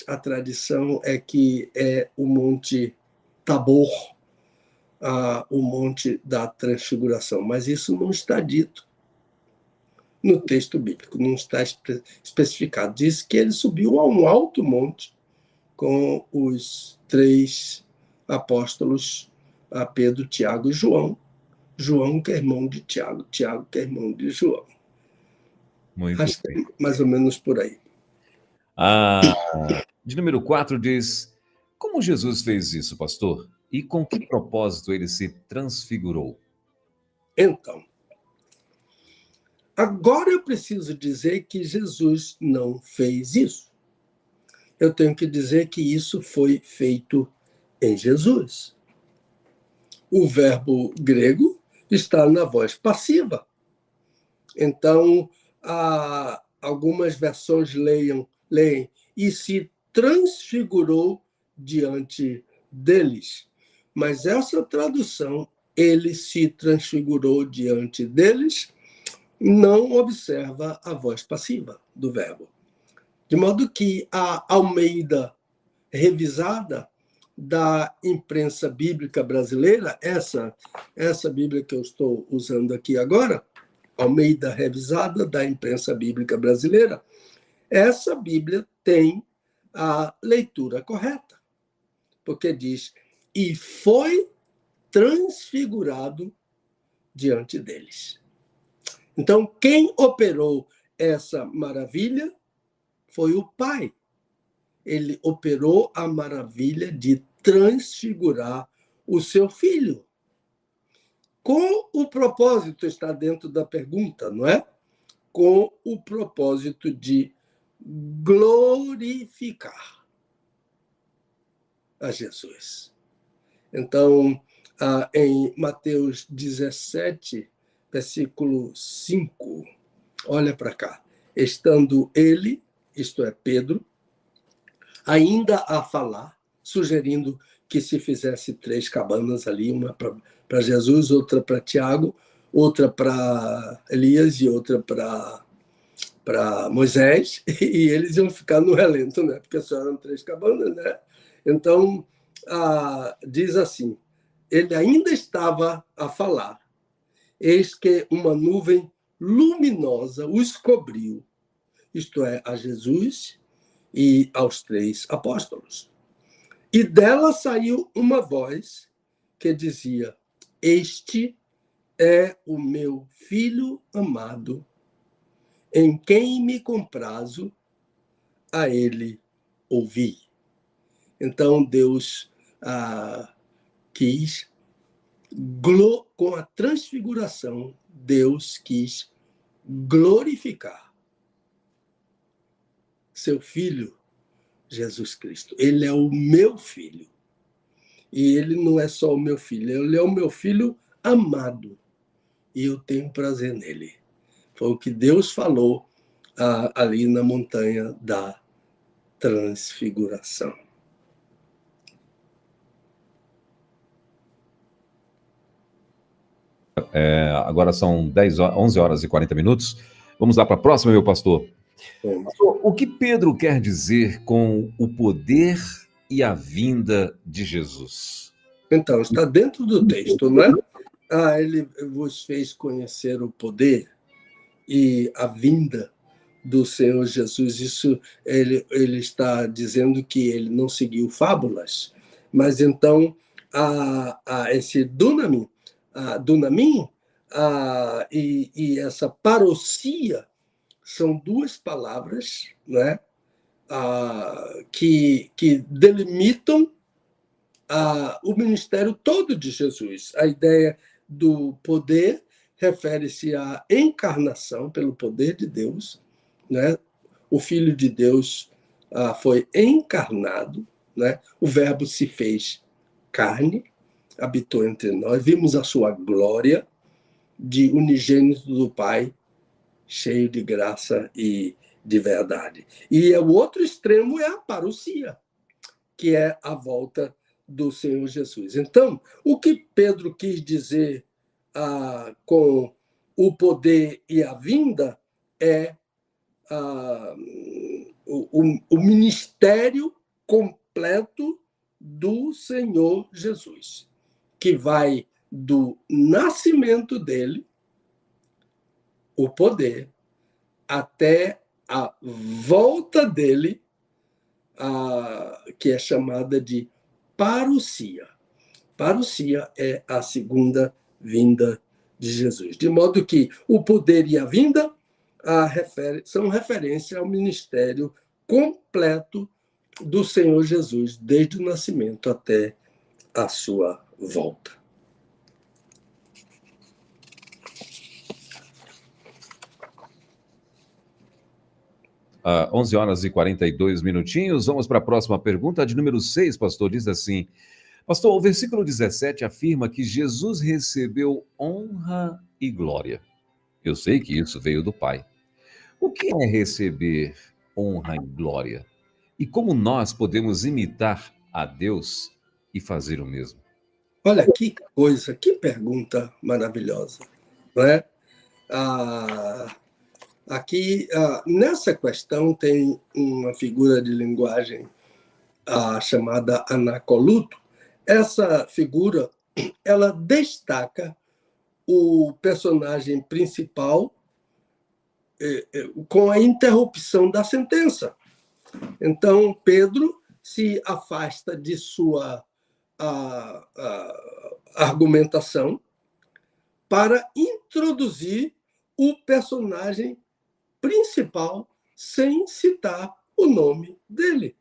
a tradição é que é o Monte Tabor, o Monte da Transfiguração. Mas isso não está dito no texto bíblico, não está especificado. Diz que ele subiu a um alto monte com os 3 apóstolos, a Pedro, Tiago e João. João, que é irmão de Tiago, Tiago, que é irmão de João. Muito Acho que bem. é mais ou menos por aí. De número 4 diz: como Jesus fez isso, pastor? E com que propósito ele se transfigurou? Então, agora eu preciso dizer que Jesus não fez isso. Eu tenho que dizer que isso foi feito em Jesus. O verbo grego está na voz passiva. Então, algumas versões leem, e se transfigurou diante deles. Mas essa tradução, ele se transfigurou diante deles, não observa a voz passiva do verbo. De modo que a Almeida revisada da imprensa bíblica brasileira, essa Bíblia que eu estou usando aqui agora, Almeida revisada da imprensa bíblica brasileira, essa Bíblia tem a leitura correta, porque diz: e foi transfigurado diante deles. Então, quem operou essa maravilha foi o Pai. Ele operou a maravilha de transfigurar o seu filho. Com o propósito, está dentro da pergunta, não é? Com o propósito de glorificar a Jesus. Então, em Mateus 17, versículo 5, olha para cá. Estando ele, isto é, Pedro, ainda a falar, sugerindo que se fizesse 3 cabanas ali, uma para Jesus, outra para Tiago, outra para Elias e outra para Moisés, e eles iam ficar no relento, né? Porque só eram 3 cabanas, né? Então, diz assim, ele ainda estava a falar, eis que uma nuvem luminosa os cobriu, isto é, a Jesus e aos 3 apóstolos. E dela saiu uma voz que dizia: este é o meu filho amado, em quem me comprazo, a ele ouvi. Então Deus quis, com a transfiguração, Deus quis glorificar seu filho, Jesus Cristo. Ele é o meu filho. E ele não é só o meu filho, ele é o meu filho amado. E eu tenho prazer nele. Foi o que Deus falou ali na montanha da transfiguração. Agora são 11 horas e 40 minutos. Vamos lá para a próxima, meu pastor. Pastor, o que Pedro quer dizer com o poder e a vinda de Jesus? Então, está dentro do texto, não é? Ele vos fez conhecer o poder e a vinda do Senhor Jesus. Isso ele está dizendo que ele não seguiu fábulas, mas então esse dunamin, e essa parousia são 2 palavras, né, que delimitam o ministério todo de Jesus. A ideia do poder refere-se à encarnação pelo poder de Deus, né? O Filho de Deus foi encarnado, né? O Verbo se fez carne, habitou entre nós, vimos a sua glória de unigênito do Pai, cheio de graça e de verdade. E o outro extremo é a parousia, que é a volta do Senhor Jesus. Então, o que Pedro quis dizer com o poder e a vinda é o ministério completo do Senhor Jesus, que vai do nascimento dele, o poder, até a volta dele, que é chamada de parousia. parousia é a segunda vinda de Jesus. De modo que o poder e a vinda são referência ao ministério completo do Senhor Jesus, desde o nascimento até a sua volta. Ah, 11 horas e 42 minutinhos. Vamos para a próxima pergunta, de número 6, pastor. Diz assim: pastor, o versículo 17 afirma que Jesus recebeu honra e glória. Eu sei que isso veio do Pai. O que é receber honra e glória? E como nós podemos imitar a Deus e fazer o mesmo? Olha que coisa, que pergunta maravilhosa, não é? Aqui, nessa questão, tem uma figura de linguagem chamada anacoluto. Essa figura, ela destaca o personagem principal com a interrupção da sentença. Então, Pedro se afasta de sua argumentação para introduzir o personagem principal sem citar o nome dele.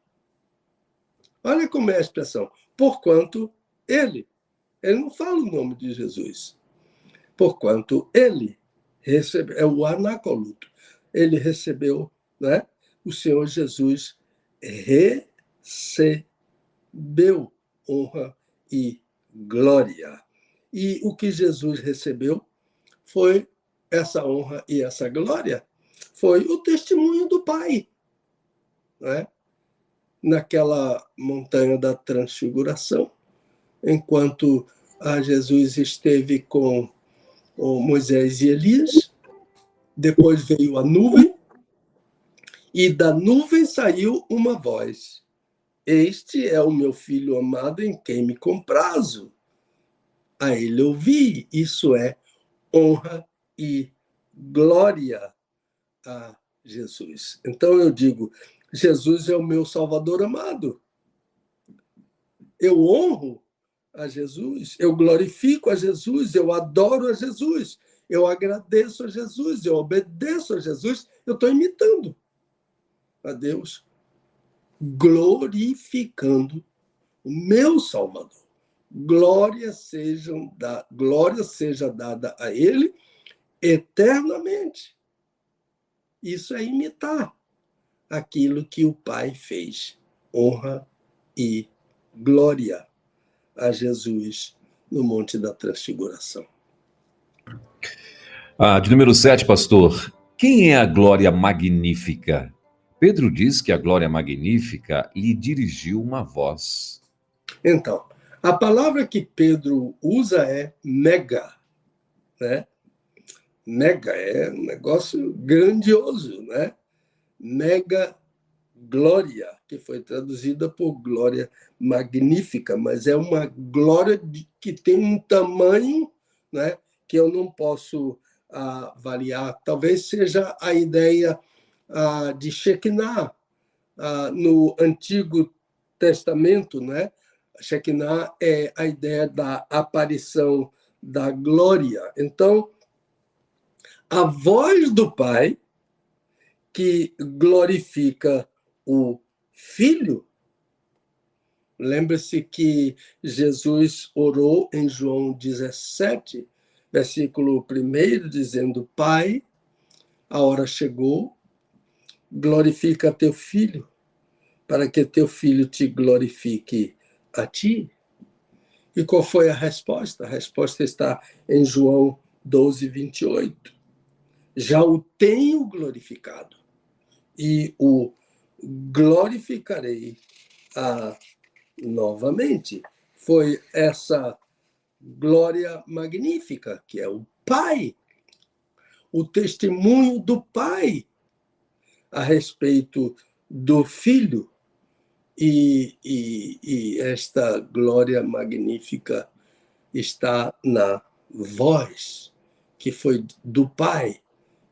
Olha como é a expressão. Porquanto ele não fala o nome de Jesus. Porquanto ele recebeu, é o anacoluto, ele recebeu, né? O Senhor Jesus recebeu honra e glória. E o que Jesus recebeu foi essa honra e essa glória, foi o testemunho do Pai, né? Naquela montanha da transfiguração, enquanto Jesus esteve com Moisés e Elias, depois veio a nuvem, e da nuvem saiu uma voz: este é o meu filho amado em quem me comprazo. A ele ouvi. Isso é honra e glória a Jesus. Então eu digo, Jesus é o meu Salvador amado. Eu honro a Jesus, eu glorifico a Jesus, eu adoro a Jesus, eu agradeço a Jesus, eu obedeço a Jesus, eu estou imitando a Deus, glorificando o meu Salvador. Glória seja dada a Ele eternamente. Isso é imitar aquilo que o Pai fez. Honra e glória a Jesus no Monte da Transfiguração. De número 7, pastor. Quem é a glória magnífica? Pedro diz que a glória magnífica lhe dirigiu uma voz. Então, a palavra que Pedro usa é mega, né? Mega é um negócio grandioso, né? Mega glória, que foi traduzida por glória magnífica, mas é uma glória que tem um tamanho, né, que eu não posso avaliar. Talvez seja a ideia de Shekinah no Antigo Testamento, né? Shekinah é a ideia da aparição da glória. Então, a voz do Pai que glorifica o Filho. Lembre-se que Jesus orou em João 17, versículo 1, dizendo: Pai, a hora chegou, glorifica teu Filho, para que teu Filho te glorifique a ti. E qual foi a resposta? A resposta está em João 12, 28. Já o tenho glorificado e o glorificarei novamente. Foi essa glória magnífica, que é o Pai, o testemunho do Pai a respeito do Filho. E esta glória magnífica está na voz que foi do Pai,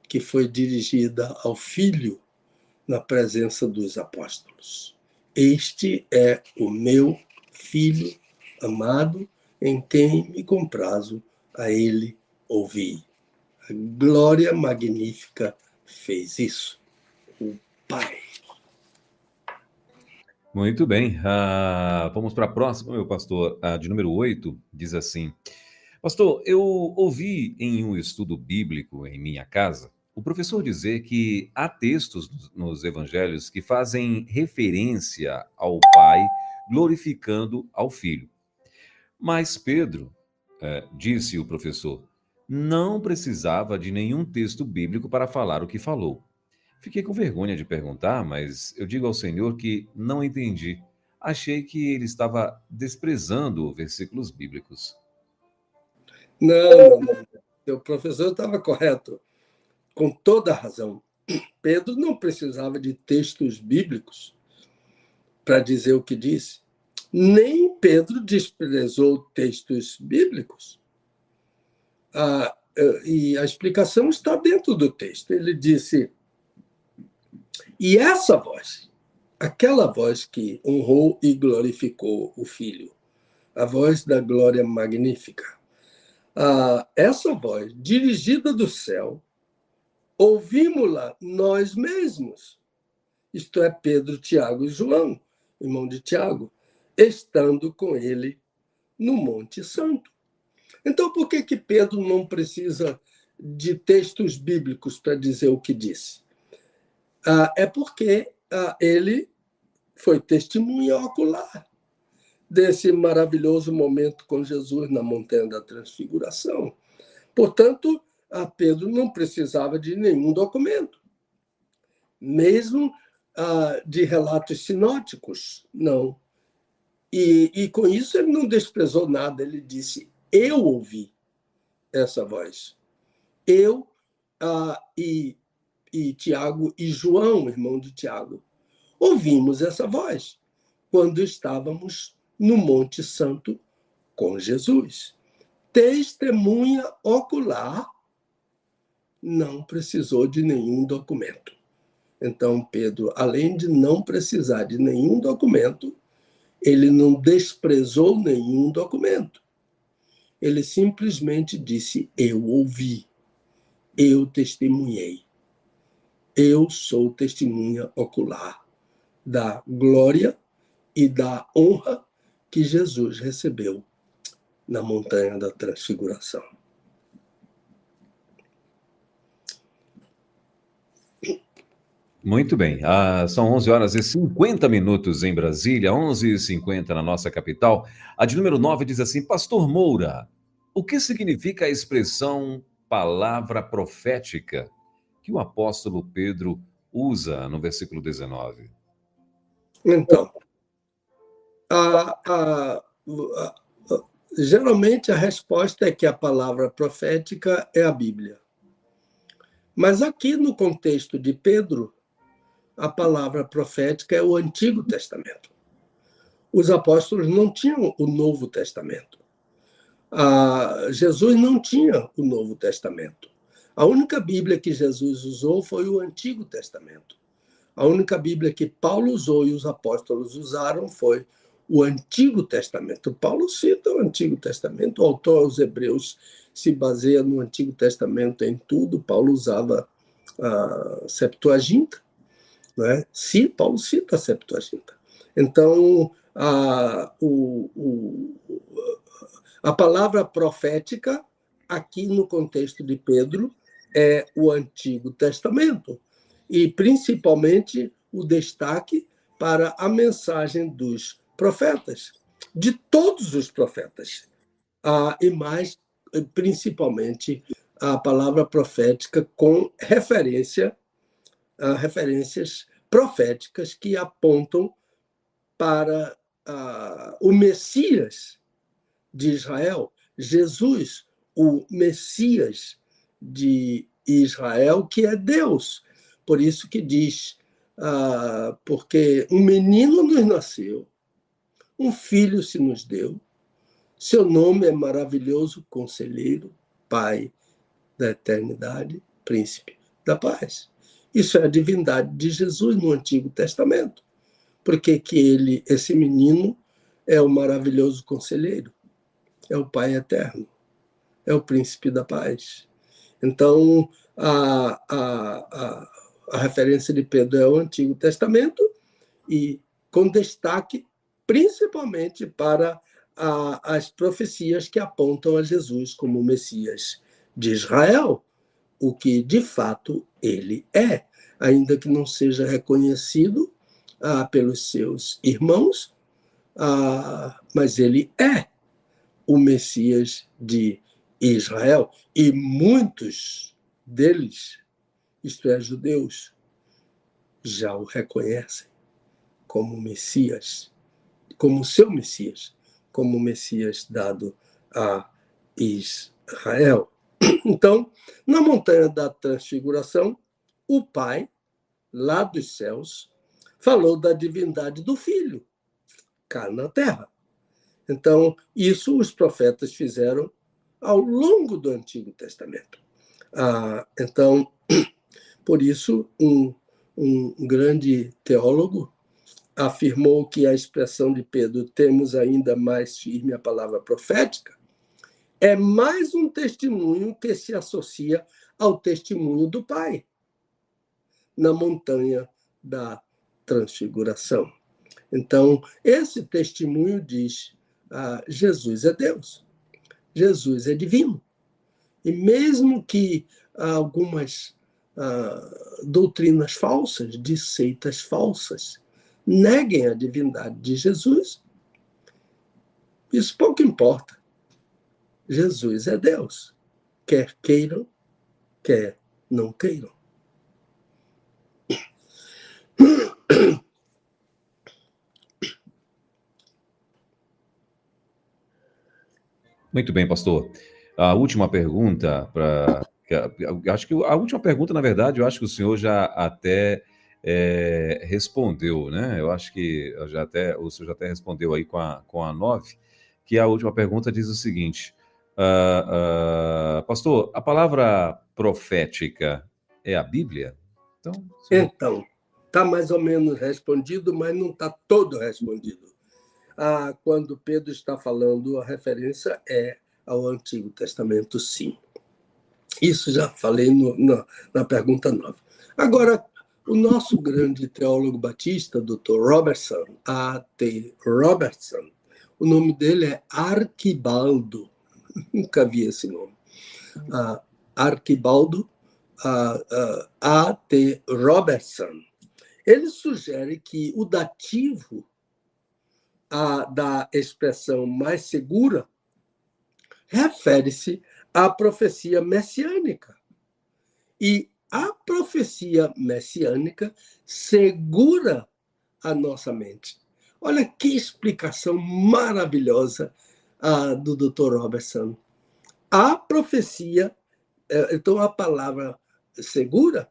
que foi dirigida ao Filho na presença dos apóstolos. Este é o meu Filho amado, em quem me comprazo, a ele ouvi. A glória magnífica fez isso. O Pai. Muito bem. Vamos para a próxima, meu pastor. De número 8, diz assim: Pastor, eu ouvi em um estudo bíblico em minha casa o professor dizer que há textos nos evangelhos que fazem referência ao Pai glorificando ao Filho. Mas Pedro, disse o professor, não precisava de nenhum texto bíblico para falar o que falou. Fiquei com vergonha de perguntar, mas eu digo ao Senhor que não entendi. Achei que ele estava desprezando versículos bíblicos. Não, não. O professor estava correto, com toda a razão. Pedro não precisava de textos bíblicos para dizer o que disse. Nem Pedro desprezou textos bíblicos. E a explicação está dentro do texto. Ele disse: e essa voz, aquela voz que honrou e glorificou o Filho, a voz da glória magnífica, essa voz, dirigida do céu, ouvimos-la nós mesmos, isto é, Pedro, Tiago e João, irmão de Tiago, estando com ele no Monte Santo. Então, por que Pedro não precisa de textos bíblicos para dizer o que disse? É porque ele foi testemunha ocular desse maravilhoso momento com Jesus na Montanha da Transfiguração. Portanto, Pedro não precisava de nenhum documento, mesmo de relatos sinóticos, não. E com isso ele não desprezou nada, ele disse: eu ouvi essa voz. Eu e Tiago e João, irmão de Tiago, ouvimos essa voz quando estávamos no Monte Santo com Jesus. Testemunha ocular, não precisou de nenhum documento. Então, Pedro, além de não precisar de nenhum documento, ele não desprezou nenhum documento. Ele simplesmente disse: eu ouvi, eu testemunhei. Eu sou testemunha ocular da glória e da honra que Jesus recebeu na Montanha da Transfiguração. Muito bem. São 11 horas e 50 minutos em Brasília, 11h50 na nossa capital. A de número 9 diz assim: Pastor Moura, o que significa a expressão palavra profética que o apóstolo Pedro usa no versículo 19? Então, geralmente a resposta é que a palavra profética é a Bíblia. Mas aqui no contexto de Pedro, a palavra profética é o Antigo Testamento. Os apóstolos não tinham o Novo Testamento. Jesus não tinha o Novo Testamento. A única Bíblia que Jesus usou foi o Antigo Testamento. A única Bíblia que Paulo usou e os apóstolos usaram foi o Antigo Testamento. Paulo cita o Antigo Testamento, o autor aos Hebreus se baseia no Antigo Testamento em tudo. Paulo usava a Septuaginta, né? Sim, Paulo cita a Septuaginta. Então, a palavra profética, aqui no contexto de Pedro, é o Antigo Testamento, e principalmente o destaque para a mensagem dos profetas, de todos os profetas, e mais principalmente a palavra profética com referências proféticas que apontam para o Messias de Israel, Jesus, o Messias de Israel, que é Deus. Por isso que diz, porque um menino nos nasceu, um filho se nos deu, seu nome é maravilhoso Conselheiro, Pai da eternidade, Príncipe da paz. Isso é a divindade de Jesus no Antigo Testamento. Porque que esse menino é o maravilhoso Conselheiro. é o Pai eterno, é o príncipe da paz. Então, a referência de Pedro é o Antigo Testamento, e com destaque principalmente para as profecias que apontam a Jesus como o Messias de Israel, o que de fato ele é, ainda que não seja reconhecido pelos seus irmãos, mas ele é o Messias de Israel, e muitos deles, isto é, judeus, já o reconhecem como Messias, como seu Messias, como Messias dado a Israel. Então, na montanha da transfiguração, o Pai, lá dos céus, falou da divindade do Filho, cá na terra. Então, isso os profetas fizeram ao longo do Antigo Testamento. Então, por isso, um grande teólogo afirmou que a expressão de Pedro, temos ainda mais firme a palavra profética, é mais um testemunho que se associa ao testemunho do Pai na montanha da transfiguração. Então, esse testemunho diz: Jesus é Deus, Jesus é divino. E mesmo que algumas doutrinas falsas, de seitas falsas, neguem a divindade de Jesus, isso pouco importa. Jesus é Deus, quer queiram, quer não queiram. Muito bem, pastor. A última pergunta acho que a última pergunta, na verdade, eu acho que o senhor já até respondeu, né? Eu acho que o senhor já até respondeu aí com a 9, que a última pergunta diz o seguinte: pastor, a palavra profética é a Bíblia? Então, está mais ou menos respondido, mas não está todo respondido. Quando Pedro está falando, a referência é ao Antigo Testamento, sim. Isso já falei na pergunta 9. Agora, o nosso grande teólogo batista, Dr. Robertson, A.T. Robertson, o nome dele é Arquibaldo, nunca vi esse nome, Arquibaldo A.T. Robertson, ele sugere que o dativo da expressão mais segura refere-se à profecia messiânica. E a profecia messiânica segura a nossa mente. Olha que explicação maravilhosa do Dr. Robertson. A profecia, então a palavra segura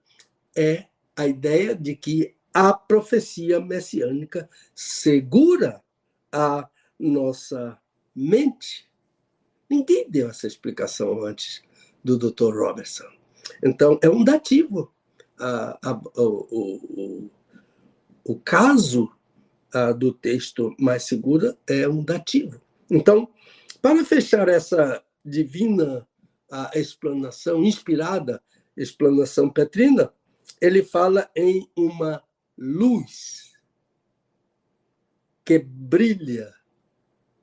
é a ideia de que a profecia messiânica segura a nossa mente. Ninguém deu essa explicação antes do Dr. Robertson. Então, é um dativo. O caso do texto mais segura é um dativo. Então, para fechar essa divina explanação, inspirada explanação petrina, ele fala em uma luz que brilha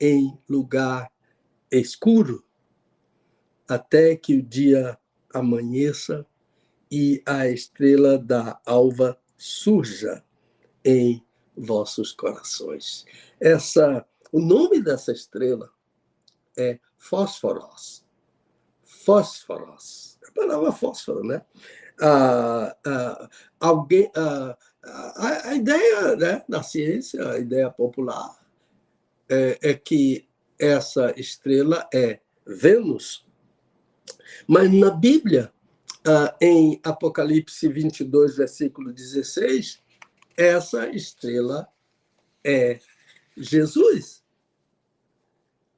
em lugar escuro até que o dia amanheça e a estrela da alva surja em vossos corações. O nome dessa estrela é Fósforos. Fósforos. A palavra fósforo, né? A ideia, né, na ciência, a ideia popular, é que essa estrela é Vênus, mas na Bíblia, em Apocalipse 22, versículo 16, essa estrela é Jesus.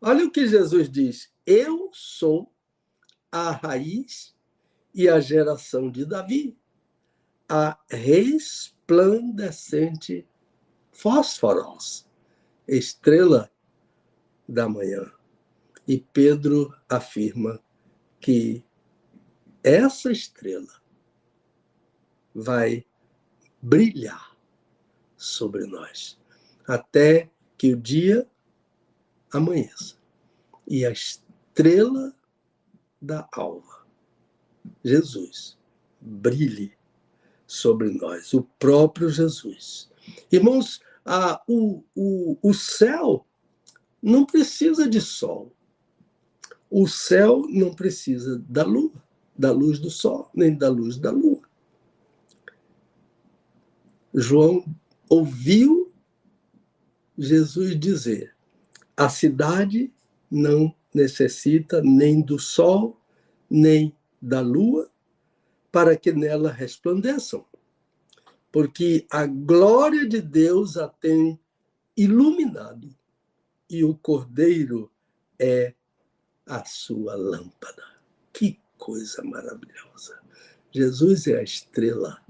Olha o que Jesus diz: eu sou a raiz e a geração de Davi, a resplandecente fósforos, estrela da manhã. E Pedro afirma que essa estrela vai brilhar sobre nós até que o dia amanheça e a estrela da alva, Jesus, brilhe sobre nós, o próprio Jesus. Irmãos, o céu não precisa de sol. O céu não precisa da lua, da luz do sol, nem da luz da lua. João ouviu Jesus dizer: a cidade não necessita nem do sol, nem da lua, para que nela resplandeçam, porque a glória de Deus a tem iluminado, e o Cordeiro é a sua lâmpada. Que coisa maravilhosa! Jesus é a estrela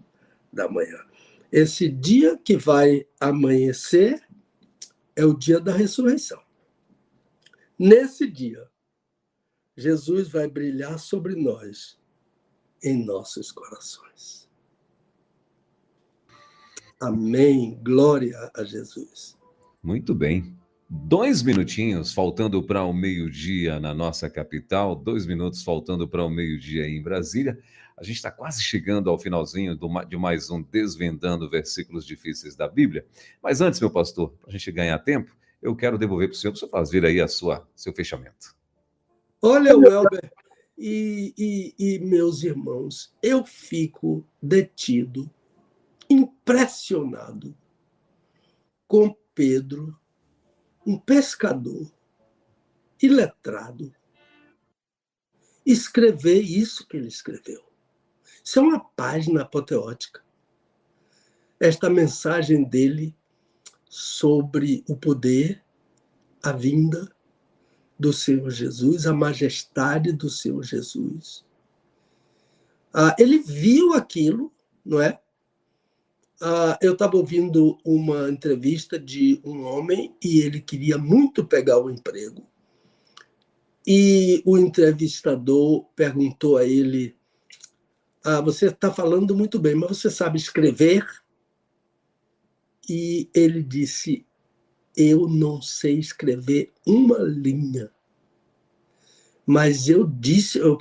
da manhã. Esse dia que vai amanhecer é o dia da ressurreição. Nesse dia, Jesus vai brilhar sobre nós, em nossos corações. Amém. Glória a Jesus. Muito bem. 2 minutinhos faltando para o meio-dia na nossa capital, 2 minutos faltando para o meio-dia em Brasília. A gente está quase chegando ao finalzinho de mais um Desvendando Versículos Difíceis da Bíblia. Mas antes, meu pastor, para a gente ganhar tempo, eu quero devolver para o senhor fazer aí seu fechamento. Olha, Welber e meus irmãos, eu fico detido, impressionado com Pedro, um pescador iletrado, escrever isso que ele escreveu. Isso é uma página apoteótica. Esta mensagem dele sobre o poder, a vinda do Senhor Jesus, a majestade do Senhor Jesus. Ele viu aquilo, não é? Eu estava ouvindo uma entrevista de um homem e ele queria muito pegar o emprego. E o entrevistador perguntou a ele: você está falando muito bem, mas você sabe escrever? E ele disse: eu não sei escrever uma linha. Mas eu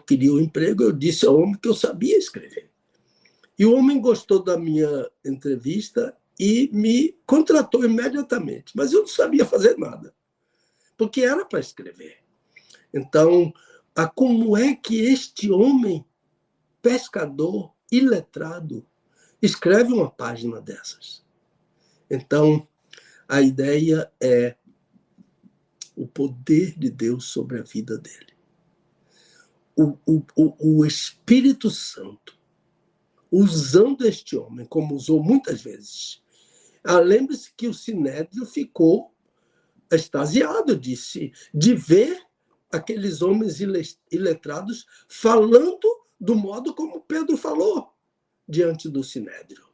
queria o emprego, eu disse ao homem que eu sabia escrever. E o homem gostou da minha entrevista e me contratou imediatamente. Mas eu não sabia fazer nada, porque era para escrever. Então, como é que este homem, pescador, iletrado, escreve uma página dessas? Então, a ideia é o poder de Deus sobre a vida dele. O Espírito Santo, usando este homem, como usou muitas vezes. Lembre-se que o Sinédrio ficou extasiado, de ver aqueles homens iletrados falando do modo como Pedro falou diante do Sinédrio.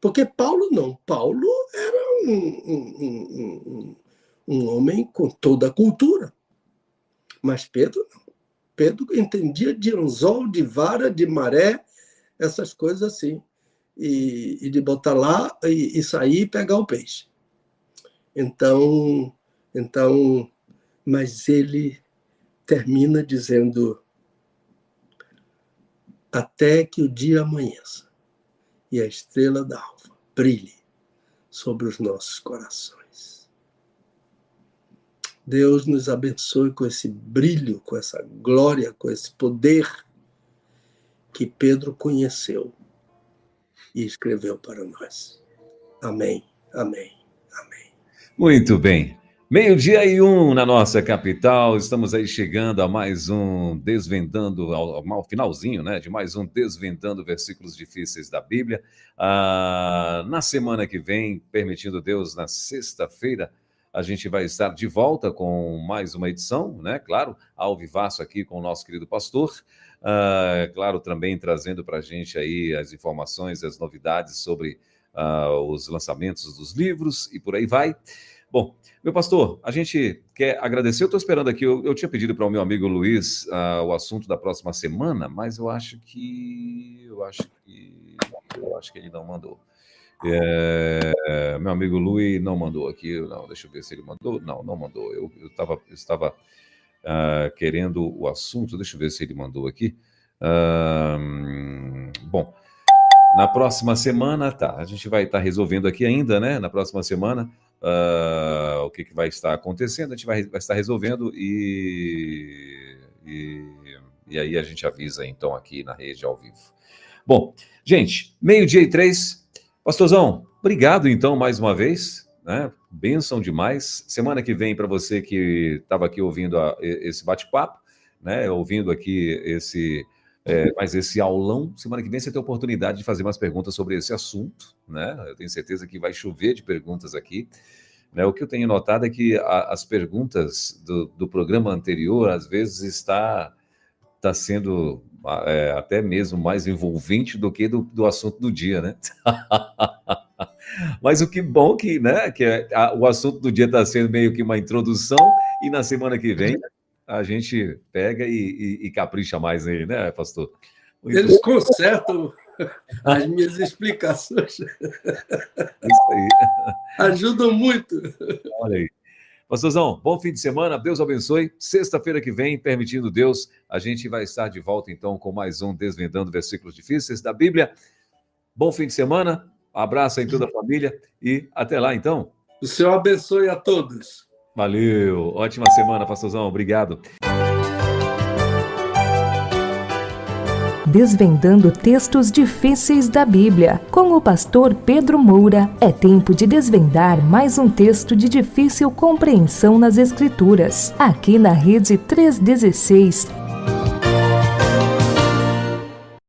Porque Paulo não. Paulo era um homem com toda a cultura. Mas Pedro não. Pedro entendia de anzol, de vara, de maré, essas coisas assim. E de botar lá e sair e pegar o peixe. Então, mas ele termina dizendo: até que o dia amanheça e a estrela da alva brilhe sobre os nossos corações. Deus nos abençoe com esse brilho, com essa glória, com esse poder que Pedro conheceu e escreveu para nós. Amém, amém, amém. Muito bem. 12:01 na nossa capital, estamos aí chegando a mais um Desvendando, ao finalzinho, né, de mais um Desvendando Versículos Difíceis da Bíblia. Na semana que vem, permitindo Deus, na sexta-feira, a gente vai estar de volta com mais uma edição, né, claro, ao vivaço aqui com o nosso querido pastor, claro, também trazendo para a gente aí as informações, as novidades sobre os lançamentos dos livros e por aí vai. Bom, meu pastor, a gente quer agradecer. Eu estou esperando aqui, eu tinha pedido para o meu amigo Luiz o assunto da próxima semana, mas eu acho que ele não mandou. Meu amigo Luiz não mandou aqui. Não, deixa eu ver se ele mandou. Não mandou. Eu estava querendo o assunto. Deixa eu ver se ele mandou aqui. Bom, na próxima semana, a gente vai estar resolvendo aqui ainda, né? Na próxima semana, o que vai estar acontecendo, a gente vai estar resolvendo e aí a gente avisa, então, aqui na rede ao vivo. Bom, gente, 12:03. Pastorzão, obrigado, então, mais uma vez, né? Bênção demais. Semana que vem, para você que estava aqui ouvindo esse bate-papo, né? Ouvindo aqui mais esse aulão, semana que vem você tem a oportunidade de fazer umas perguntas sobre esse assunto, né? Eu tenho certeza que vai chover de perguntas aqui. Né? O que eu tenho notado é que as perguntas do programa anterior, às vezes, está sendo até mesmo mais envolvente do que do assunto do dia, né? Mas o que bom que, né, o assunto do dia está sendo meio que uma introdução, e na semana que vem a gente pega e capricha mais nele, né, pastor? Eles consertam as minhas explicações. Isso aí. Ajudam muito. Olha aí. Pastorzão, bom fim de semana, Deus abençoe. Sexta-feira que vem, permitindo Deus, a gente vai estar de volta, então, com mais um Desvendando Versículos Difíceis da Bíblia. Bom fim de semana, abraço em toda a família e até lá, então. O Senhor abençoe a todos. Valeu, ótima semana, pastorzão, obrigado. Desvendando textos difíceis da Bíblia, com o pastor Pedro Moura. É tempo de desvendar mais um texto de difícil compreensão nas Escrituras, aqui na Rede 316.